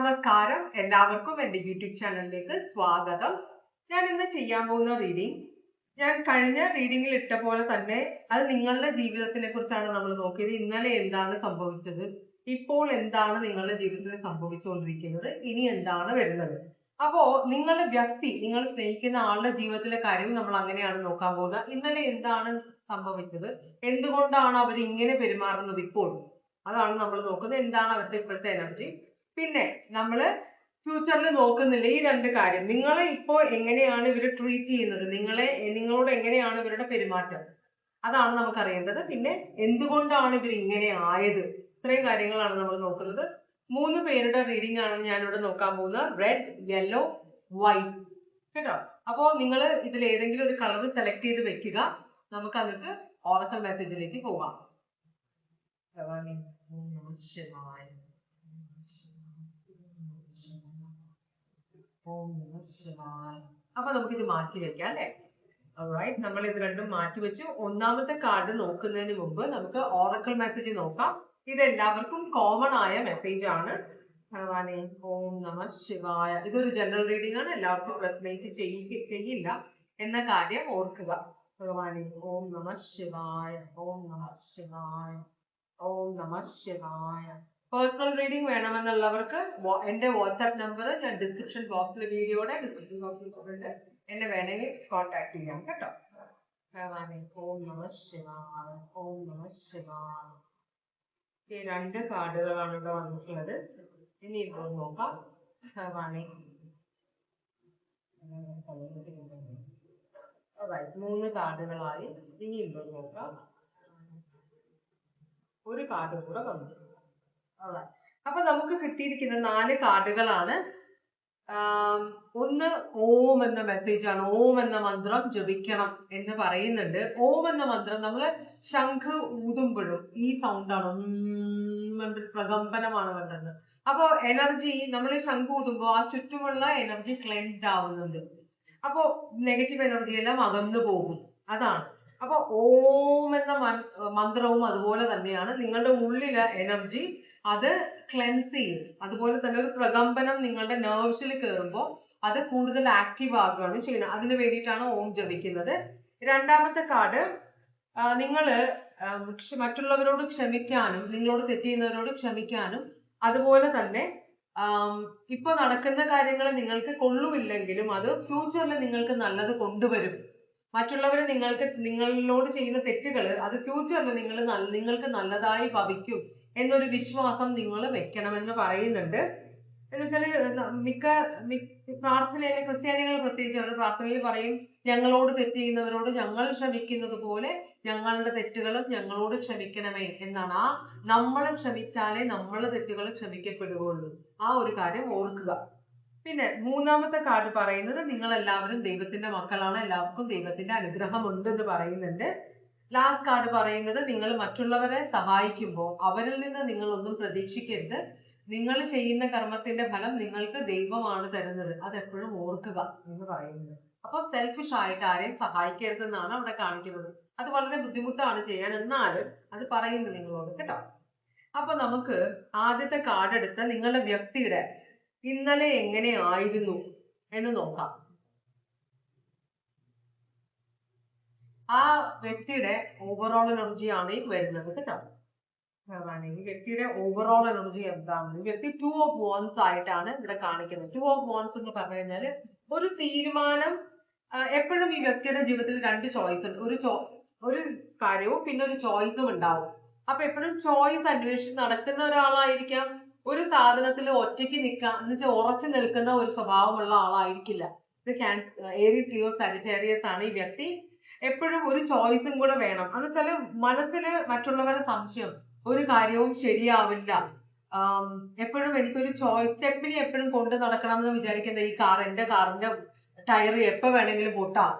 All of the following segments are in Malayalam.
നമസ്കാരം, എല്ലാവർക്കും എൻ്റെ യൂട്യൂബ് ചാനലിലേക്ക് സ്വാഗതം. ഞാൻ ഇന്ന് ചെയ്യാൻ പോകുന്ന റീഡിംഗ് ഞാൻ കഴിഞ്ഞ റീഡിങ്ങിൽ ഇട്ട പോലെ തന്നെ അത് നിങ്ങളുടെ ജീവിതത്തിനെ കുറിച്ചാണ് നമ്മൾ നോക്കിയത്. ഇന്നലെ എന്താണ് സംഭവിച്ചത്, ഇപ്പോൾ എന്താണ് നിങ്ങളുടെ ജീവിതത്തിൽ സംഭവിച്ചുകൊണ്ടിരിക്കുന്നത്, ഇനി എന്താണ് വരുന്നത്. അപ്പോ നിങ്ങളുടെ വ്യക്തി, നിങ്ങൾ സ്നേഹിക്കുന്ന ആളുടെ ജീവിതത്തിലെ കാര്യവും നമ്മൾ അങ്ങനെയാണ് നോക്കാൻ പോകുന്നത്. ഇന്നലെ എന്താണ് സംഭവിച്ചത്, എന്തുകൊണ്ടാണ് അവർ ഇങ്ങനെ പെരുമാറുന്നത് ഇപ്പോൾ, അതാണ് നമ്മൾ നോക്കുന്നത്. എന്താണ് അവരുടെ ഇപ്പോഴത്തെ എനർജി. പിന്നെ നമ്മള് ഫ്യൂച്ചറിൽ നോക്കുന്നില്ല ഈ രണ്ട് കാര്യം. നിങ്ങളെ ഇപ്പോ എങ്ങനെയാണ് ഇവർ ട്രീറ്റ് ചെയ്യുന്നത്, നിങ്ങളോട് എങ്ങനെയാണ് ഇവരുടെ പെരുമാറ്റം, അതാണ് നമുക്ക് അറിയേണ്ടത്. പിന്നെ എന്തുകൊണ്ടാണ് ഇവർ ഇങ്ങനെ ആയത്, ഇത്രയും കാര്യങ്ങളാണ് നമ്മൾ നോക്കുന്നത്. 3 പേരുടെ റീഡിംഗ് ആണ് ഞാനിവിടെ നോക്കാൻ പോകുന്നത്. റെഡ്, യെല്ലോ, വൈറ്റ്, കേട്ടോ. അപ്പോ നിങ്ങൾ ഇതിൽ ഏതെങ്കിലും ഒരു കളർ സെലക്ട് ചെയ്ത് വെക്കുക. നമുക്ക് എന്നിട്ട് ഓറക്കൽ മെസ്സേജിലേക്ക് പോകാം. അപ്പൊ നമുക്കിത് മാറ്റി വെക്കാം അല്ലെ. റൈറ്റ്, നമ്മൾ ഇത് രണ്ടും മാറ്റി വെച്ചു. ഒന്നാമത്തെ കാർഡ് നോക്കുന്നതിന് മുമ്പ് നമുക്ക് ഓറക്കൽ മെസ്സേജ് നോക്കാം. ഇത് എല്ലാവർക്കും കോമൺ ആയ മെസ്സേജ് ആണ്. ഭഗവാനെ ഓം നമ ശിവായ. ഇതൊരു ജനറൽ റീഡിംഗ് ആണ്, എല്ലാവർക്കും റെസനേറ്റ് ചെയ്യില്ല എന്ന കാര്യം ഓർക്കുക. ഭഗവാനെ ഓം നമ ശിവായ, ഓം നമ ശിവായ, ഓം നമ ശിവായ. പേഴ്സണൽ റീഡിംഗ് വേണമെന്നുള്ളവർക്ക് എന്റെ വാട്സ്ആപ്പ് നമ്പർ ഞാൻ ഡിസ്ക്രിപ്ഷൻ ബോക്സിൽ, വീഡിയോയുടെ ഡിസ്ക്രിപ്ഷൻ ബോക്സിൽ കൊടുത്തിട്ട് എന്നെ വേണമെങ്കിൽ കോൺടാക്ട് ചെയ്യാം കേട്ടോ. ഭഗവാനെ ഓം നമ ശിവായ, ഓം നമ ശിവായ. ഈ 2 കാർഡുകളാണ് ഇവിടെ വന്നിട്ടുള്ളത്. ഇനി ഇപ്പോൾ നോക്കാം. ഭഗവാനെ 3 കാർഡുകളായി. ഇനി ഇപ്പോൾ നോക്കാം. ഒരു കാർഡ് കൂടെ വന്നു. അപ്പൊ നമുക്ക് കിട്ടിയിരിക്കുന്ന 4 കാർഡുകളാണ്. ഒന്ന് ഓം എന്ന മെസ്സേജ് ആണ്. ഓം എന്ന മന്ത്രം ജപിക്കണം എന്ന് പറയുന്നുണ്ട്. ഓം എന്ന മന്ത്രം നമ്മള് ശംഖ് ഊതുമ്പോഴും ഈ സൗണ്ട് ആണ്, പ്രകമ്പനമാണ് കണ്ടത്. അപ്പൊ എനർജി, നമ്മൾ ഈ ശംഖ് ഊതുമ്പോ ആ ചുറ്റുമുള്ള എനർജി ക്ലെൻസ്ഡ് ആവുന്നുണ്ട്. അപ്പൊ നെഗറ്റീവ് എനർജി എല്ലാം അകന്നു പോകും, അതാണ്. അപ്പൊ ഓം എന്ന മന്ത്രവും അതുപോലെ തന്നെയാണ്. നിങ്ങളുടെ ഉള്ളിലെ എനർജി അത് ക്ലെൻസ് ചെയ്യും. അതുപോലെ തന്നെ ഒരു പ്രകമ്പനം നിങ്ങളുടെ നെർവ്സിൽ കയറുമ്പോൾ അത് കൂടുതൽ ആക്റ്റീവ് ആകുകയാണ് ചെയ്യുന്നത്. അതിന് വേണ്ടിയിട്ടാണ് ഓം ജപിക്കുന്നത്. രണ്ടാമത്തെ കാർഡ്, നിങ്ങള് മറ്റുള്ളവരോട് ക്ഷമിക്കാനും, നിങ്ങളോട് തെറ്റ് ചെയ്യുന്നവരോട് ക്ഷമിക്കാനും, അതുപോലെ തന്നെ ഇപ്പൊ നടക്കുന്ന കാര്യങ്ങൾ നിങ്ങൾക്ക് കൊള്ളുമില്ലെങ്കിലും അത് ഫ്യൂച്ചറിൽ നിങ്ങൾക്ക് നല്ലത് കൊണ്ടുവരും. മറ്റുള്ളവർ നിങ്ങളോട് ചെയ്യുന്ന തെറ്റുകൾ അത് ഫ്യൂച്ചറിൽ നിങ്ങൾക്ക് നല്ലതായി ഭവിക്കും എന്നൊരു വിശ്വാസം നിങ്ങൾ വെക്കണമെന്ന് പറയുന്നുണ്ട്. എന്നുവെച്ചാല് മിക്ക പ്രാർത്ഥനയിലെ ക്രിസ്ത്യാനികൾ പ്രത്യേകിച്ച് അവർ പ്രാർത്ഥനയിൽ പറയും, ഞങ്ങളോട് തെറ്റ് ചെയ്യുന്നവരോട് ഞങ്ങൾ ക്ഷമിക്കുന്നത് പോലെ ഞങ്ങളുടെ തെറ്റുകളും ഞങ്ങളോട് ക്ഷമിക്കണമേ എന്നാണ്. ആ നമ്മൾ ക്ഷമിച്ചാലേ നമ്മളെ തെറ്റുകൾ ക്ഷമിക്കപ്പെടുകയുള്ളൂ. ആ ഒരു കാര്യം ഓർക്കുക. പിന്നെ 3ാമത്തെ കാർഡ് പറയുന്നത് നിങ്ങൾ എല്ലാവരും ദൈവത്തിന്റെ മക്കളാണ്, എല്ലാവർക്കും ദൈവത്തിന്റെ അനുഗ്രഹം ഉണ്ട് എന്ന് പറയുന്നുണ്ട്. ലാസ്റ്റ് കാർഡ് പറയുന്നത് നിങ്ങൾ മറ്റുള്ളവരെ സഹായിക്കുമ്പോൾ അവരിൽ നിന്ന് നിങ്ങൾ ഒന്നും പ്രതീക്ഷിക്കരുത്. നിങ്ങൾ ചെയ്യുന്ന കർമ്മത്തിന്റെ ഫലം നിങ്ങൾക്ക് ദൈവമാണ് തരുന്നത്, അതെപ്പോഴും ഓർക്കുക എന്ന് പറയുന്നത്. അപ്പൊ സെൽഫിഷ് ആയിട്ട് ആരെയും സഹായിക്കരുതെന്നാണ് അവിടെ കാണിക്കുന്നത്. അത് വളരെ ബുദ്ധിമുട്ടാണ് ചെയ്യാൻ, എന്നാലും അത് പറയുന്നത് നിങ്ങളോട് കേട്ടോ. അപ്പൊ നമുക്ക് ആദ്യത്തെ കാർഡ് എടുത്ത് നിങ്ങളുടെ വ്യക്തിയുടെ ഇന്നലെ എങ്ങനെ ആയിരുന്നു എന്ന് നോക്കാം. ആ വ്യക്തിയുടെ ഓവറോൾ എനർജി ആണ് ഈ വരുന്നത് കേട്ടോ. ഈ വ്യക്തിയുടെ ഓവറോൾ എനർജി എന്താണ്? ഈ വ്യക്തി 2 of Wands ആയിട്ടാണ് ഇവിടെ കാണിക്കുന്നത്. 2 of Wands എന്ന് പറഞ്ഞു കഴിഞ്ഞാല് ഒരു തീരുമാനം. എപ്പോഴും ഈ വ്യക്തിയുടെ ജീവിതത്തിൽ 2 ചോയ്സ് ഉണ്ട്. ഒരു കാര്യവും പിന്നെ ഒരു ചോയ്സും ഉണ്ടാവും. അപ്പൊ എപ്പോഴും ചോയ്സ് അന്വേഷിച്ച് നടക്കുന്ന ഒരാളായിരിക്കാം. ഒരു സാധനത്തിൽ ഒറ്റയ്ക്ക് നിൽക്കുക എന്ന് വെച്ചാൽ ഉറച്ചു നിൽക്കുന്ന ഒരു സ്വഭാവമുള്ള ആളായിരിക്കില്ല. ഇത് ഏരീസ്, ലിയോ, സാജിറ്റേറിയസ് ആണ് ഈ വ്യക്തി. എപ്പോഴും ഒരു ചോയ്സും കൂടെ വേണം. എന്ന് വെച്ചാല് മനസ്സില് മറ്റുള്ളവരെ സംശയം, ഒരു കാര്യവും ശരിയാവില്ല, എപ്പോഴും എനിക്കൊരു ചോയ്സ്, സ്റ്റെപ്പിനി എപ്പോഴും കൊണ്ട് നടക്കണം എന്ന് വിചാരിക്കുന്നത്. ഈ എന്റെ കാറിന്റെ ടയർ എപ്പോ വേണമെങ്കിലും പൊട്ടാം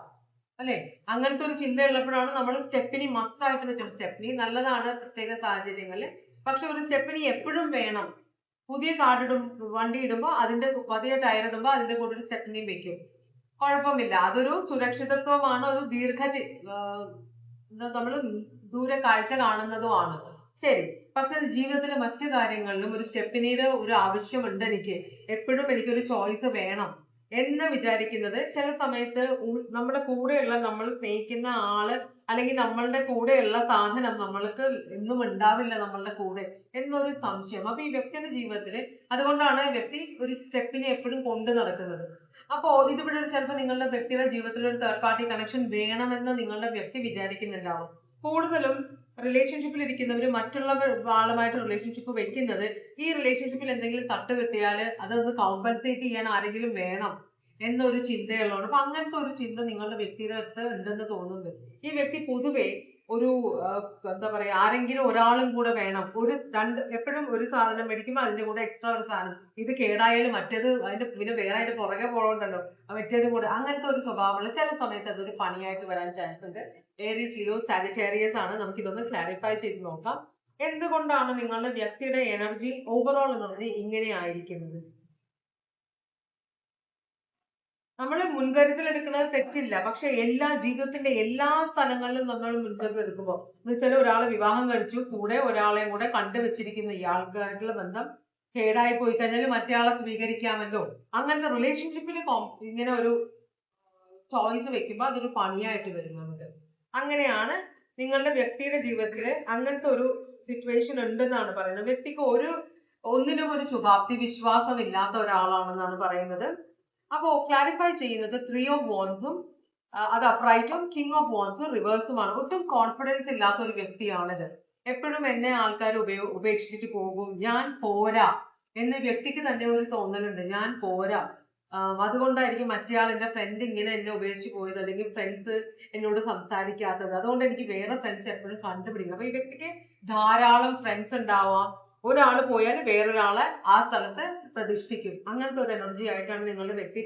അല്ലെ, അങ്ങനത്തെ ഒരു ചിന്ത ഉള്ളപ്പോഴാണ് നമ്മൾ സ്റ്റെപ്പിനി മസ്റ്റ് ആയിട്ട് വെച്ചത്. സ്റ്റെപ്പിനി നല്ലതാണ് പ്രത്യേക സാഹചര്യങ്ങളിൽ, പക്ഷെ ഒരു സ്റ്റെപ്പിനി എപ്പോഴും വേണം. പുതിയ വണ്ടി ഇടുമ്പോ പുതിയ ടയർ ഇടുമ്പോ അതിന്റെ കൂടെ ഒരു സ്റ്റെപ്പിനി വെക്കും, കുഴപ്പമില്ല. അതൊരു സുരക്ഷിതത്വമാണ്, ഒരു നമ്മൾ ദൂരെ കാഴ്ച കാണുന്നതുമാണ്. ശരി, പക്ഷെ ജീവിതത്തിലെ മറ്റു കാര്യങ്ങളിലും ഒരു സ്റ്റെപ്പിനീട് ഒരു ആവശ്യമുണ്ട് എനിക്ക്, എപ്പോഴും എനിക്കൊരു ചോയ്സ് വേണം എന്ന് വിചാരിക്കുന്നത് ചില സമയത്ത് നമ്മുടെ കൂടെയുള്ള നമ്മൾ സ്നേഹിക്കുന്ന ആള് അല്ലെങ്കിൽ നമ്മളുടെ കൂടെയുള്ള സാധനം നമ്മൾക്ക് എന്നും ഉണ്ടാവില്ല നമ്മളുടെ കൂടെ എന്നൊരു സംശയം. അപ്പൊ ഈ വ്യക്തിയുടെ ജീവിതത്തില് അതുകൊണ്ടാണ് വ്യക്തി ഒരു സ്റ്റെപ്പിനെ എപ്പോഴും കൊണ്ടു നടക്കുന്നത്. അപ്പോ ഇതിവിടെ ചിലപ്പോൾ നിങ്ങളുടെ വ്യക്തിയുടെ ജീവിതത്തിൽ ഒരു തേർഡ് പാർട്ടി കണക്ഷൻ വേണമെന്ന് നിങ്ങളുടെ വ്യക്തി വിചാരിക്കുന്നുണ്ടാവും. കൂടുതലും റിലേഷൻഷിപ്പിൽ ഇരിക്കുന്നവർ മറ്റുള്ള ആളുമായിട്ട് റിലേഷൻഷിപ്പ് വെക്കുന്നത് ഈ റിലേഷൻഷിപ്പിൽ എന്തെങ്കിലും തട്ട് കിട്ടിയാൽ അതൊന്ന് കോമ്പൻസേറ്റ് ചെയ്യാൻ ആരെങ്കിലും വേണം എന്നൊരു ചിന്തയുള്ളതാണ്. അപ്പൊ അങ്ങനത്തെ ഒരു ചിന്ത നിങ്ങളുടെ വ്യക്തിയുടെ അടുത്ത് ഉണ്ടെന്ന് തോന്നുന്നുണ്ട്. ഈ വ്യക്തി പൊതുവെ ഒരു എന്താ പറയാ, ആരെങ്കിലും ഒരാളും കൂടെ വേണം. എപ്പോഴും ഒരു സാധനം മേടിക്കുമ്പോൾ അതിന്റെ കൂടെ എക്സ്ട്രാ ഒരു സാധനം, ഇത് കേടായാലും മറ്റേത് അതിന്റെ പിന്നെ വേറെ അതിന്റെ പുറകെ പോകണ്ടല്ലോ, മറ്റേതും കൂടെ, അങ്ങനത്തെ ഒരു സ്വഭാവമുള്ള ചില സമയത്ത് അതൊരു പണിയായിട്ട് വരാൻ ചാൻസ് ഉണ്ട്. ഏരീസ്, ലിയോ, സാജിറ്റേറിയസ് ആണ്. നമുക്ക് ഇതൊന്ന് ക്ലാരിഫൈ ചെയ്ത് നോക്കാം. എന്തുകൊണ്ടാണ് നിങ്ങളുടെ വ്യക്തിയുടെ എനർജി, ഓവറോൾ എനർജി ഇങ്ങനെ ആയിരിക്കുന്നത്? നമ്മൾ മുൻകരുതൽ എടുക്കുന്നത് തെറ്റില്ല, പക്ഷെ ജീവിതത്തിന്റെ എല്ലാ സ്ഥലങ്ങളിലും നമ്മൾ മുൻകരുതൽ എടുക്കുമ്പോൾ എന്ന് വെച്ചാൽ ഒരാളെ വിവാഹം കഴിച്ചു, കൂടെ ഒരാളെയും കൂടെ കണ്ടുവച്ചിരിക്കുന്ന ഇയാൾക്കായിട്ടുള്ള ബന്ധം കേടായി പോയി കഴിഞ്ഞാൽ മറ്റേ ആളെ സ്വീകരിക്കാമല്ലോ. അങ്ങനത്തെ റിലേഷൻഷിപ്പിൽ ഇങ്ങനെ ഒരു ചോയ്സ് വെക്കുമ്പോൾ അതൊരു പണിയായിട്ട് വരും നമുക്ക്. അങ്ങനെയാണ് നിങ്ങളുടെ വ്യക്തിയുടെ ജീവിതത്തിൽ അങ്ങനത്തെ ഒരു സിറ്റുവേഷൻ ഉണ്ടെന്നാണ് പറയുന്നത്. വ്യക്തിക്ക് ഒന്നിനും ഒരു ശുഭാപ്തി വിശ്വാസം ഇല്ലാത്ത ഒരാളാണെന്നാണ് പറയുന്നത്. അപ്പോ ക്ലാരിഫൈ ചെയ്യുന്നത് 3 of Wands അത് അപ്രൈറ്റും കിങ് ഓഫ് വാൻസും റിവേഴ്സുമാണ്. ഒട്ടും കോൺഫിഡൻസ് ഇല്ലാത്ത ഒരു വ്യക്തിയാണിത്. എപ്പോഴും എന്നെ ആൾക്കാർ ഉപേക്ഷിച്ചിട്ട് പോകും, ഞാൻ പോരാ എന്ന് വ്യക്തിക്ക് തന്നെ ഒരു തോന്നലുണ്ട്, ഞാൻ പോരാ. അതുകൊണ്ടായിരിക്കും മറ്റേയാൾ, എന്റെ ഫ്രണ്ട് ഇങ്ങനെ എന്നെ ഉപേക്ഷിച്ച് പോയത്, അല്ലെങ്കിൽ ഫ്രണ്ട്സ് എന്നോട് സംസാരിക്കാത്തത്, അതുകൊണ്ട് എനിക്ക് വേറെ ഫ്രണ്ട്സ് എപ്പോഴും കണ്ടുപിടിക്കണം. അപ്പൊ ഈ വ്യക്തിക്ക് ധാരാളം ഫ്രണ്ട്സ് ഉണ്ടാവാം. ഒരാൾ പോയാൽ വേറൊരാളെ ആ സ്ഥലത്ത് പ്രതിഷ്ഠിക്കും. അങ്ങനത്തെ ഒരു എനർജി ആയിട്ടാണ് നിങ്ങളുടെ വ്യക്തി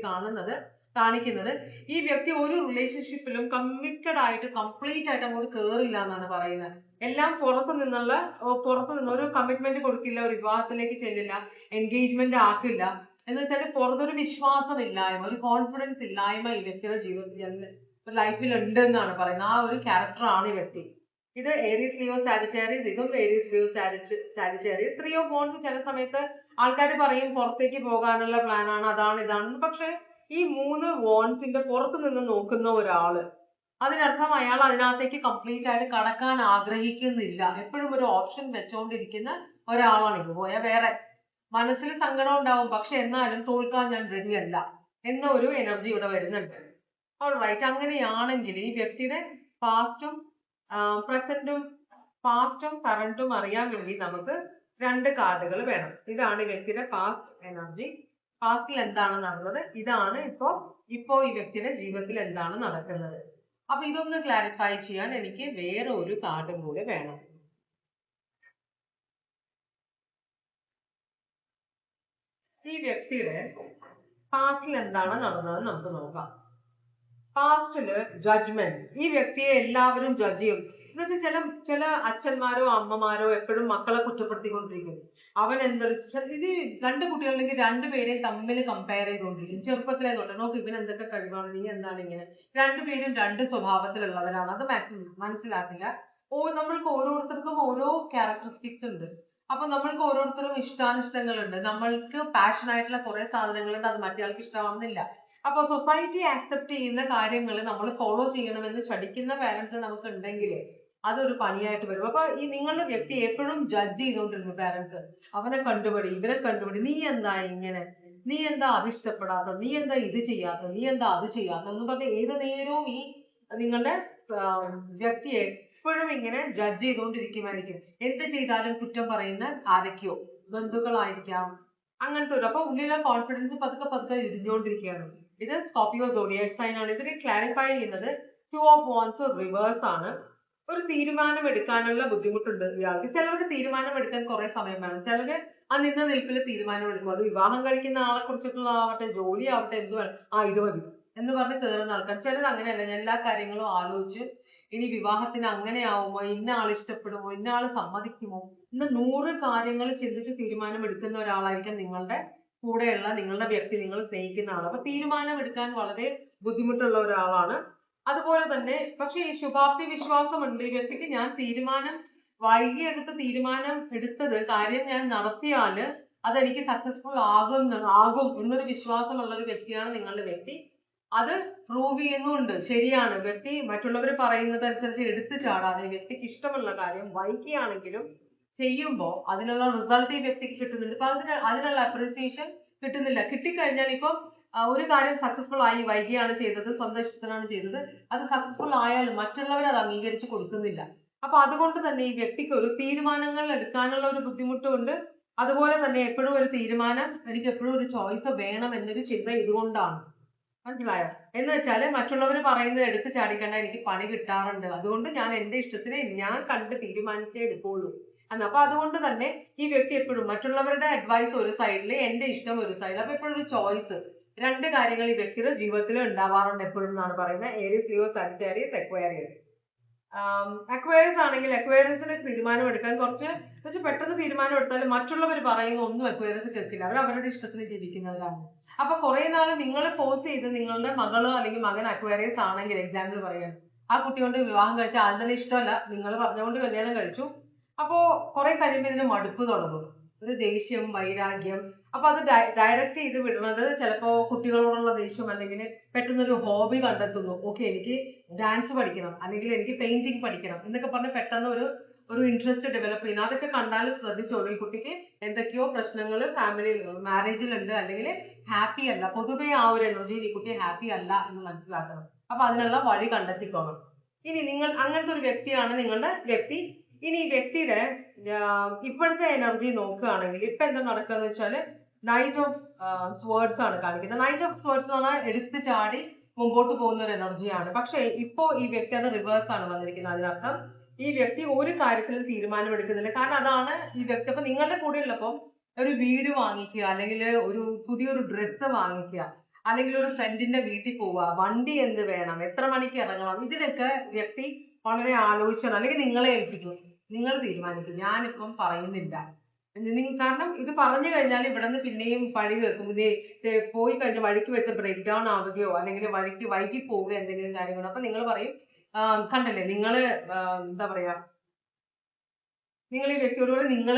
കാണിക്കുന്നത്. ഈ വ്യക്തി ഒരു റിലേഷൻഷിപ്പിലും കമ്മിറ്റഡ് ആയിട്ട് കംപ്ലീറ്റ് ആയിട്ട് അങ്ങോട്ട് കേറില്ല എന്നാണ് പറയുന്നത്. എല്ലാം പുറത്തു നിന്ന് ഒരു കമ്മിറ്റ്മെന്റ് കൊടുക്കില്ല, ഒരു വിവാഹത്തിലേക്ക് ചെല്ലില്ല, എൻഗേജ്മെന്റ് ആക്കില്ല. എന്ന് വെച്ചാൽ പുറത്തൊരു വിശ്വാസം ഇല്ലായ്മ, ഒരു കോൺഫിഡൻസ് ഇല്ലായ്മ ഈ വ്യക്തിയുടെ ജീവിതത്തിൽ ലൈഫിൽ ഉണ്ട് എന്നാണ് പറയുന്നത്. ആ ഒരു ക്യാരക്ടർ ആണ് ഈ വ്യക്തി. ഇത് ഏരീസ്, ലിയോ, സാജിറ്റേറിയസ്. ഇതും Aries, Leo, Sagittarius. 3 of Wands ചില സമയത്ത് ആൾക്കാർ പറയും പുറത്തേക്ക് പോകാനുള്ള പ്ലാൻ ആണ്, അതാണ് ഇതാണെന്ന്. പക്ഷെ ഈ 3 Wandsന്റെ പുറത്തു നിന്ന് നോക്കുന്ന ഒരാള്, അതിനർത്ഥം അയാൾ അതിനകത്തേക്ക് കംപ്ലീറ്റ് ആയിട്ട് കടക്കാൻ ആഗ്രഹിക്കുന്നില്ല. എപ്പോഴും ഒരു ഓപ്ഷൻ വെച്ചോണ്ടിരിക്കുന്ന ഒരാളാണ്. ഇത് പോയാൽ വേറെ മനസ്സിൽ സങ്കടം ഉണ്ടാവും, പക്ഷെ എന്നാലും തോൽക്കാൻ ഞാൻ റെഡിയല്ല എന്ന ഒരു എനർജി ഇവിടെ വരുന്നുണ്ട്. ഓൾറൈറ്റ്, അങ്ങനെയാണെങ്കിൽ ഈ വ്യക്തിയുടെ പാസ്റ്റും കറണ്ടും അറിയാൻ വേണ്ടി നമുക്ക് 2 കാർഡുകൾ വേണം. ഇതാണ് ഈ വ്യക്തിയുടെ പാസ്റ്റ് എനർജി. പാസ്റ്റിൽ എന്താണ് നടന്നത്, ഇതാണ് ഇപ്പോ ഈ വ്യക്തിയുടെ ജീവിതത്തിൽ എന്താണ് നടക്കുന്നത്. അപ്പൊ ഇതൊന്ന് ക്ലാരിഫൈ ചെയ്യാൻ എനിക്ക് വേറെ ഒരു കാർഡും കൂടെ വേണം. ഈ വ്യക്തിയുടെ പാസ്റ്റിൽ എന്താണ് നടന്നത് നമുക്ക് നോക്കാം. പാസ്റ്റില് ജഡ്ജ്മെന്റ്. ഈ വ്യക്തിയെ എല്ലാവരും ജഡ്ജ് ചെയ്യും. എന്ന് വെച്ചാൽ ചില അച്ഛന്മാരോ അമ്മമാരോ എപ്പോഴും മക്കളെ കുറ്റപ്പെടുത്തിക്കൊണ്ടിരിക്കും. അവൻ എന്തൊരു, ഇത് 2 കുട്ടികളുണ്ടെങ്കിൽ 2 പേരെയും തമ്മിൽ കമ്പയർ ചെയ്തുകൊണ്ടിരിക്കും. ചെറുപ്പത്തിലേ തൊട്ട് നോക്ക്, ഇവൻ എന്തൊക്കെ കഴിവാണ്, നീ എന്താണ് ഇങ്ങനെ. 2 പേരും 2 സ്വഭാവത്തിലുള്ളവരാണ്. അത് മനസ്സിലാക്കില്ല. നമ്മൾക്ക് ഓരോരുത്തർക്കും ഓരോ ക്യാരക്ടറിസ്റ്റിക്സ് ഉണ്ട്. അപ്പൊ നമ്മൾക്ക് ഓരോരുത്തരും ഇഷ്ടാനിഷ്ടങ്ങളുണ്ട്. നമ്മൾക്ക് പാഷൻ ആയിട്ടുള്ള കുറെ സാധനങ്ങളുണ്ട്, അത് മറ്റേയാൾക്ക് ഇഷ്ടമാവുന്നില്ല. അപ്പൊ സൊസൈറ്റി ആക്സെപ്റ്റ് ചെയ്യുന്ന കാര്യങ്ങൾ നമ്മൾ ഫോളോ ചെയ്യണമെന്ന് ശഠിക്കുന്ന പാരന്റ്സ് നമുക്ക് ഉണ്ടെങ്കിൽ അതൊരു പണിയായിട്ട് വരും. അപ്പൊ ഈ നിങ്ങളുടെ വ്യക്തി എപ്പോഴും ജഡ്ജ് ചെയ്തുകൊണ്ടിരുന്നു പാരന്റ്സ്. അവനെ കണ്ടുപിടി, ഇവരെ കണ്ടുപിടി, നീ എന്താ ഇങ്ങനെ, നീ എന്താ അത് ഇഷ്ടപ്പെടാത്ത, നീ എന്താ ഇത് ചെയ്യാത്ത, നീ എന്താ അത് ചെയ്യാത്ത എന്ന് പറഞ്ഞ് ഏത് നേരവും ഈ നിങ്ങളുടെ വ്യക്തിയെ എപ്പോഴും ഇങ്ങനെ ജഡ്ജ് ചെയ്തുകൊണ്ടിരിക്കുമായിരിക്കും. എന്ത് ചെയ്താലും കുറ്റം പറയുന്ന ആരൊക്കെയോ ബന്ധുക്കളായിരിക്കാം, അങ്ങനത്തെ ഒരു. അപ്പൊ ഉള്ളിലെ കോൺഫിഡൻസ് പതുക്കെ ഇടിഞ്ഞുകൊണ്ടിരിക്കുകയാണ്. ഇത് സ്കോർപിയോ സോഡിയാക് സൈൻ ആണ്. ഇതിനെ ക്ലാരിഫൈ ചെയ്യുന്നത് 2 of Wands റിവേഴ്സ് ആണ്. ഒരു തീരുമാനം എടുക്കാനുള്ള ബുദ്ധിമുട്ടുണ്ട് ഇയാൾക്ക്. ചിലർക്ക് തീരുമാനം എടുക്കാൻ കുറെ സമയം വേണം. ചിലര് ആ നിന്ന നിൽപ്പിൽ തീരുമാനം എടുക്കും. അത് വിവാഹം കഴിക്കുന്ന ആളെ കുറിച്ചിട്ടുള്ള ആവട്ടെ, ജോലി ആവട്ടെ, എന്ത് വേണം, ഇത് മതി എന്ന് പറഞ്ഞ് കയറുന്ന ആൾക്കാർ. ചിലർ അങ്ങനെയല്ല, എല്ലാ കാര്യങ്ങളും ആലോചിച്ച് ഇനി വിവാഹത്തിന് അങ്ങനെ ആവുമോ, ഇന്ന ആൾ ഇഷ്ടപ്പെടുമോ, ഇന്ന ആൾ സമ്മതിക്കുമോ എന്ന് 100 കാര്യങ്ങൾ ചിന്തിച്ച് തീരുമാനം എടുക്കുന്ന ഒരാളായിരിക്കും നിങ്ങളുടെ കൂടെയുള്ള നിങ്ങളുടെ വ്യക്തി, നിങ്ങൾ സ്നേഹിക്കുന്ന ആൾ. അപ്പൊ തീരുമാനം എടുക്കാൻ വളരെ ബുദ്ധിമുട്ടുള്ള ഒരാളാണ്. അതുപോലെ തന്നെ പക്ഷെ ഈ ശുഭാപ്തി വിശ്വാസം ഉണ്ട് ഈ വ്യക്തിക്ക്. ഞാൻ തീരുമാനം വൈകി തീരുമാനം എടുത്തത് കാര്യം ഞാൻ നടത്തിയാല് അതെനിക്ക് സക്സസ്ഫുൾ ആകും എന്നൊരു വിശ്വാസമുള്ള ഒരു വ്യക്തിയാണ് നിങ്ങളുടെ വ്യക്തി. അത് പ്രൂവ് ചെയ്യുന്നുണ്ട്. ശരിയാണ്, വ്യക്തി മറ്റുള്ളവർ പറയുന്നത് അനുസരിച്ച് എടുത്തു ചാടാതെ വ്യക്തിക്ക് ഇഷ്ടമുള്ള കാര്യം വൈകിയാണെങ്കിലും ചെയ്യുമ്പോൾ അതിനുള്ള റിസൾട്ട് ഈ വ്യക്തിക്ക് കിട്ടുന്നുണ്ട്. അപ്പൊ അതിനുള്ള അപ്രീസിയേഷൻ കിട്ടുന്നില്ല. കിട്ടിക്കഴിഞ്ഞാൽ ഇപ്പം ഒരു കാര്യം സക്സസ്ഫുൾ ആയി, വൈകിയാണ് ചെയ്തത്, സ്വന്തം ഇഷ്ടത്തിനാണ് ചെയ്തത്, അത് സക്സസ്ഫുൾ ആയാലും മറ്റുള്ളവർ അത് അംഗീകരിച്ച് കൊടുക്കുന്നില്ല. അപ്പൊ അതുകൊണ്ട് തന്നെ ഈ വ്യക്തിക്ക് ഒരു തീരുമാനങ്ങൾ എടുക്കാനുള്ള ഒരു ബുദ്ധിമുട്ടുണ്ട്. അതുപോലെ തന്നെ എപ്പോഴും ഒരു തീരുമാനം, എനിക്ക് എപ്പോഴും ഒരു ചോയ്സ് വേണം എന്നൊരു ചിന്ത ഇതുകൊണ്ടാണ്. മനസ്സിലായോ? എന്ന് വെച്ചാല് മറ്റുള്ളവർ പറയുന്നത് എടുത്ത് ചാടിക്കണ്ട, എനിക്ക് പണി കിട്ടാറുണ്ട്, അതുകൊണ്ട് ഞാൻ എന്റെ ഇഷ്ടത്തിന് ഞാൻ കണ്ട് തീരുമാനിച്ചേ എടുക്കുള്ളൂ എന്ന്. അപ്പൊ അതുകൊണ്ട് തന്നെ ഈ വ്യക്തി എപ്പോഴും മറ്റുള്ളവരുടെ അഡ്വൈസ് ഒരു സൈഡില്, എന്റെ ഇഷ്ടം ഒരു സൈഡിൽ. അപ്പൊ എപ്പോഴും ഒരു ചോയ്സ്, രണ്ട് കാര്യങ്ങൾ ഈ വ്യക്തിയുടെ ജീവിതത്തിൽ ഉണ്ടാവാറുണ്ട് എപ്പോഴും എന്നാണ് പറയുന്നത്. Aries, Leo, Sagittarius, Aquarius. Aquarius ആണെങ്കിൽ അക്വേറിയസിന് തീരുമാനം എടുക്കാൻ കുറച്ച് പെട്ടെന്ന് തീരുമാനം എടുത്താലും മറ്റുള്ളവർ പറയുന്ന ഒന്നും അക്വേറിയസ് കേൾക്കില്ല. അവർ അവരുടെ ഇഷ്ടത്തിന് ജീവിക്കുന്നവരാണ്. അപ്പൊ കുറെ നാള് നിങ്ങൾ ഫോഴ്സ് ചെയ്ത് നിങ്ങളുടെ മകളോ അല്ലെങ്കിൽ മകൻ അക്വേറിയസ് ആണെങ്കിൽ, എക്സാമ്പിൾ പറയാൻ, ആ കുട്ടി കൊണ്ട് വിവാഹം കഴിച്ച ആദ്യം തന്നെ ഇഷ്ടമല്ല, നിങ്ങൾ പറഞ്ഞുകൊണ്ട് കല്യാണം കഴിച്ചു. അപ്പോ കുറെ കഴിയുമ്പോൾ ഇതിന് മടുപ്പ് തുടങ്ങും, ഒരു ദേഷ്യം, വൈരാഗ്യം. അപ്പൊ അത് ഡയറക്റ്റ് ചെയ്ത് വിടുന്നത് ചിലപ്പോ കുട്ടികളോടുള്ള ദേഷ്യം, അല്ലെങ്കിൽ പെട്ടെന്നൊരു ഹോബി കണ്ടെത്തുന്നു. ഓക്കെ, എനിക്ക് ഡാൻസ് പഠിക്കണം, അല്ലെങ്കിൽ എനിക്ക് പെയിന്റിങ് പഠിക്കണം എന്നൊക്കെ പറഞ്ഞ് പെട്ടെന്ന് ഒരു ഇൻട്രസ്റ്റ് ഡെവലപ്പ് ചെയ്യുന്നു. അതൊക്കെ കണ്ടാൽ ശ്രദ്ധിച്ചോളൂ, ഈ കുട്ടിക്ക് എന്തൊക്കെയോ പ്രശ്നങ്ങൾ ഫാമിലിയിൽ, മാരേജിലുണ്ട്, അല്ലെങ്കിൽ ഹാപ്പി അല്ല. പൊതുവെ ആ ഒരു എനർജിയിൽ ഈ കുട്ടി ഹാപ്പി അല്ല എന്ന് മനസ്സിലാക്കണം. അപ്പൊ അതിനുള്ള വഴി കണ്ടെത്തിക്കോണം. ഇനി നിങ്ങൾ അങ്ങനത്തെ ഒരു വ്യക്തിയാണ് നിങ്ങളുടെ വ്യക്തി. ഇനി ഈ വ്യക്തിയുടെ ഇപ്പോഴത്തെ എനർജി നോക്കുകയാണെങ്കിൽ ഇപ്പൊ എന്താ നടക്കുക വെച്ചാല്, നൈറ്റ് ഓഫ് സ്വേർഡ്സ് ആണ് കാണിക്കുന്നത്. നൈറ്റ് ഓഫ് സ്വേർഡ്സ് എന്ന് പറഞ്ഞാൽ എടുത്തു ചാടി മുമ്പോട്ട് പോകുന്ന ഒരു എനർജിയാണ്. പക്ഷെ ഇപ്പോ ഈ വ്യക്തി അത് റിവേഴ്സ് ആണ് വന്നിരിക്കുന്നത്. അതിനർത്ഥം ഈ വ്യക്തി ഒരു കാര്യത്തിലും തീരുമാനം എടുക്കുന്നില്ല. കാരണം അതാണ് ഈ വ്യക്തി. അപ്പൊ നിങ്ങളുടെ കൂടെ ഉള്ളപ്പോൾ ഒരു വീട് വാങ്ങിക്കുക, അല്ലെങ്കിൽ ഒരു പുതിയൊരു ഡ്രസ്സ് വാങ്ങിക്കുക, അല്ലെങ്കിൽ ഒരു ഫ്രണ്ടിന്റെ വീട്ടിൽ പോവുക, വണ്ടി എന്ത് വേണം, എത്ര മണിക്ക് ഇറങ്ങണം, ഇതിനൊക്കെ വ്യക്തി വളരെ ആലോചിച്ചാണ്, അല്ലെങ്കിൽ നിങ്ങളെ ഏൽപ്പിക്കും, നിങ്ങൾ തീരുമാനിക്കും, ഞാനിപ്പം പറയുന്നില്ല. കാരണം ഇത് പറഞ്ഞു കഴിഞ്ഞാൽ ഇവിടെ നിന്ന് പിന്നെയും പഴി കേൾക്കും. ഇത് പോയി കഴിഞ്ഞ വഴിക്ക് വെച്ച ബ്രേക്ക് ഡൗൺ ആവുകയോ അല്ലെങ്കിൽ വൈകി പോവുകയോ എന്തെങ്കിലും കാര്യങ്ങൾ. അപ്പൊ നിങ്ങൾ പറയും, കണ്ടല്ലേ നിങ്ങള് എന്താ പറയാ, നിങ്ങൾ ഈ വ്യക്തിയോട് പറയും നിങ്ങൾ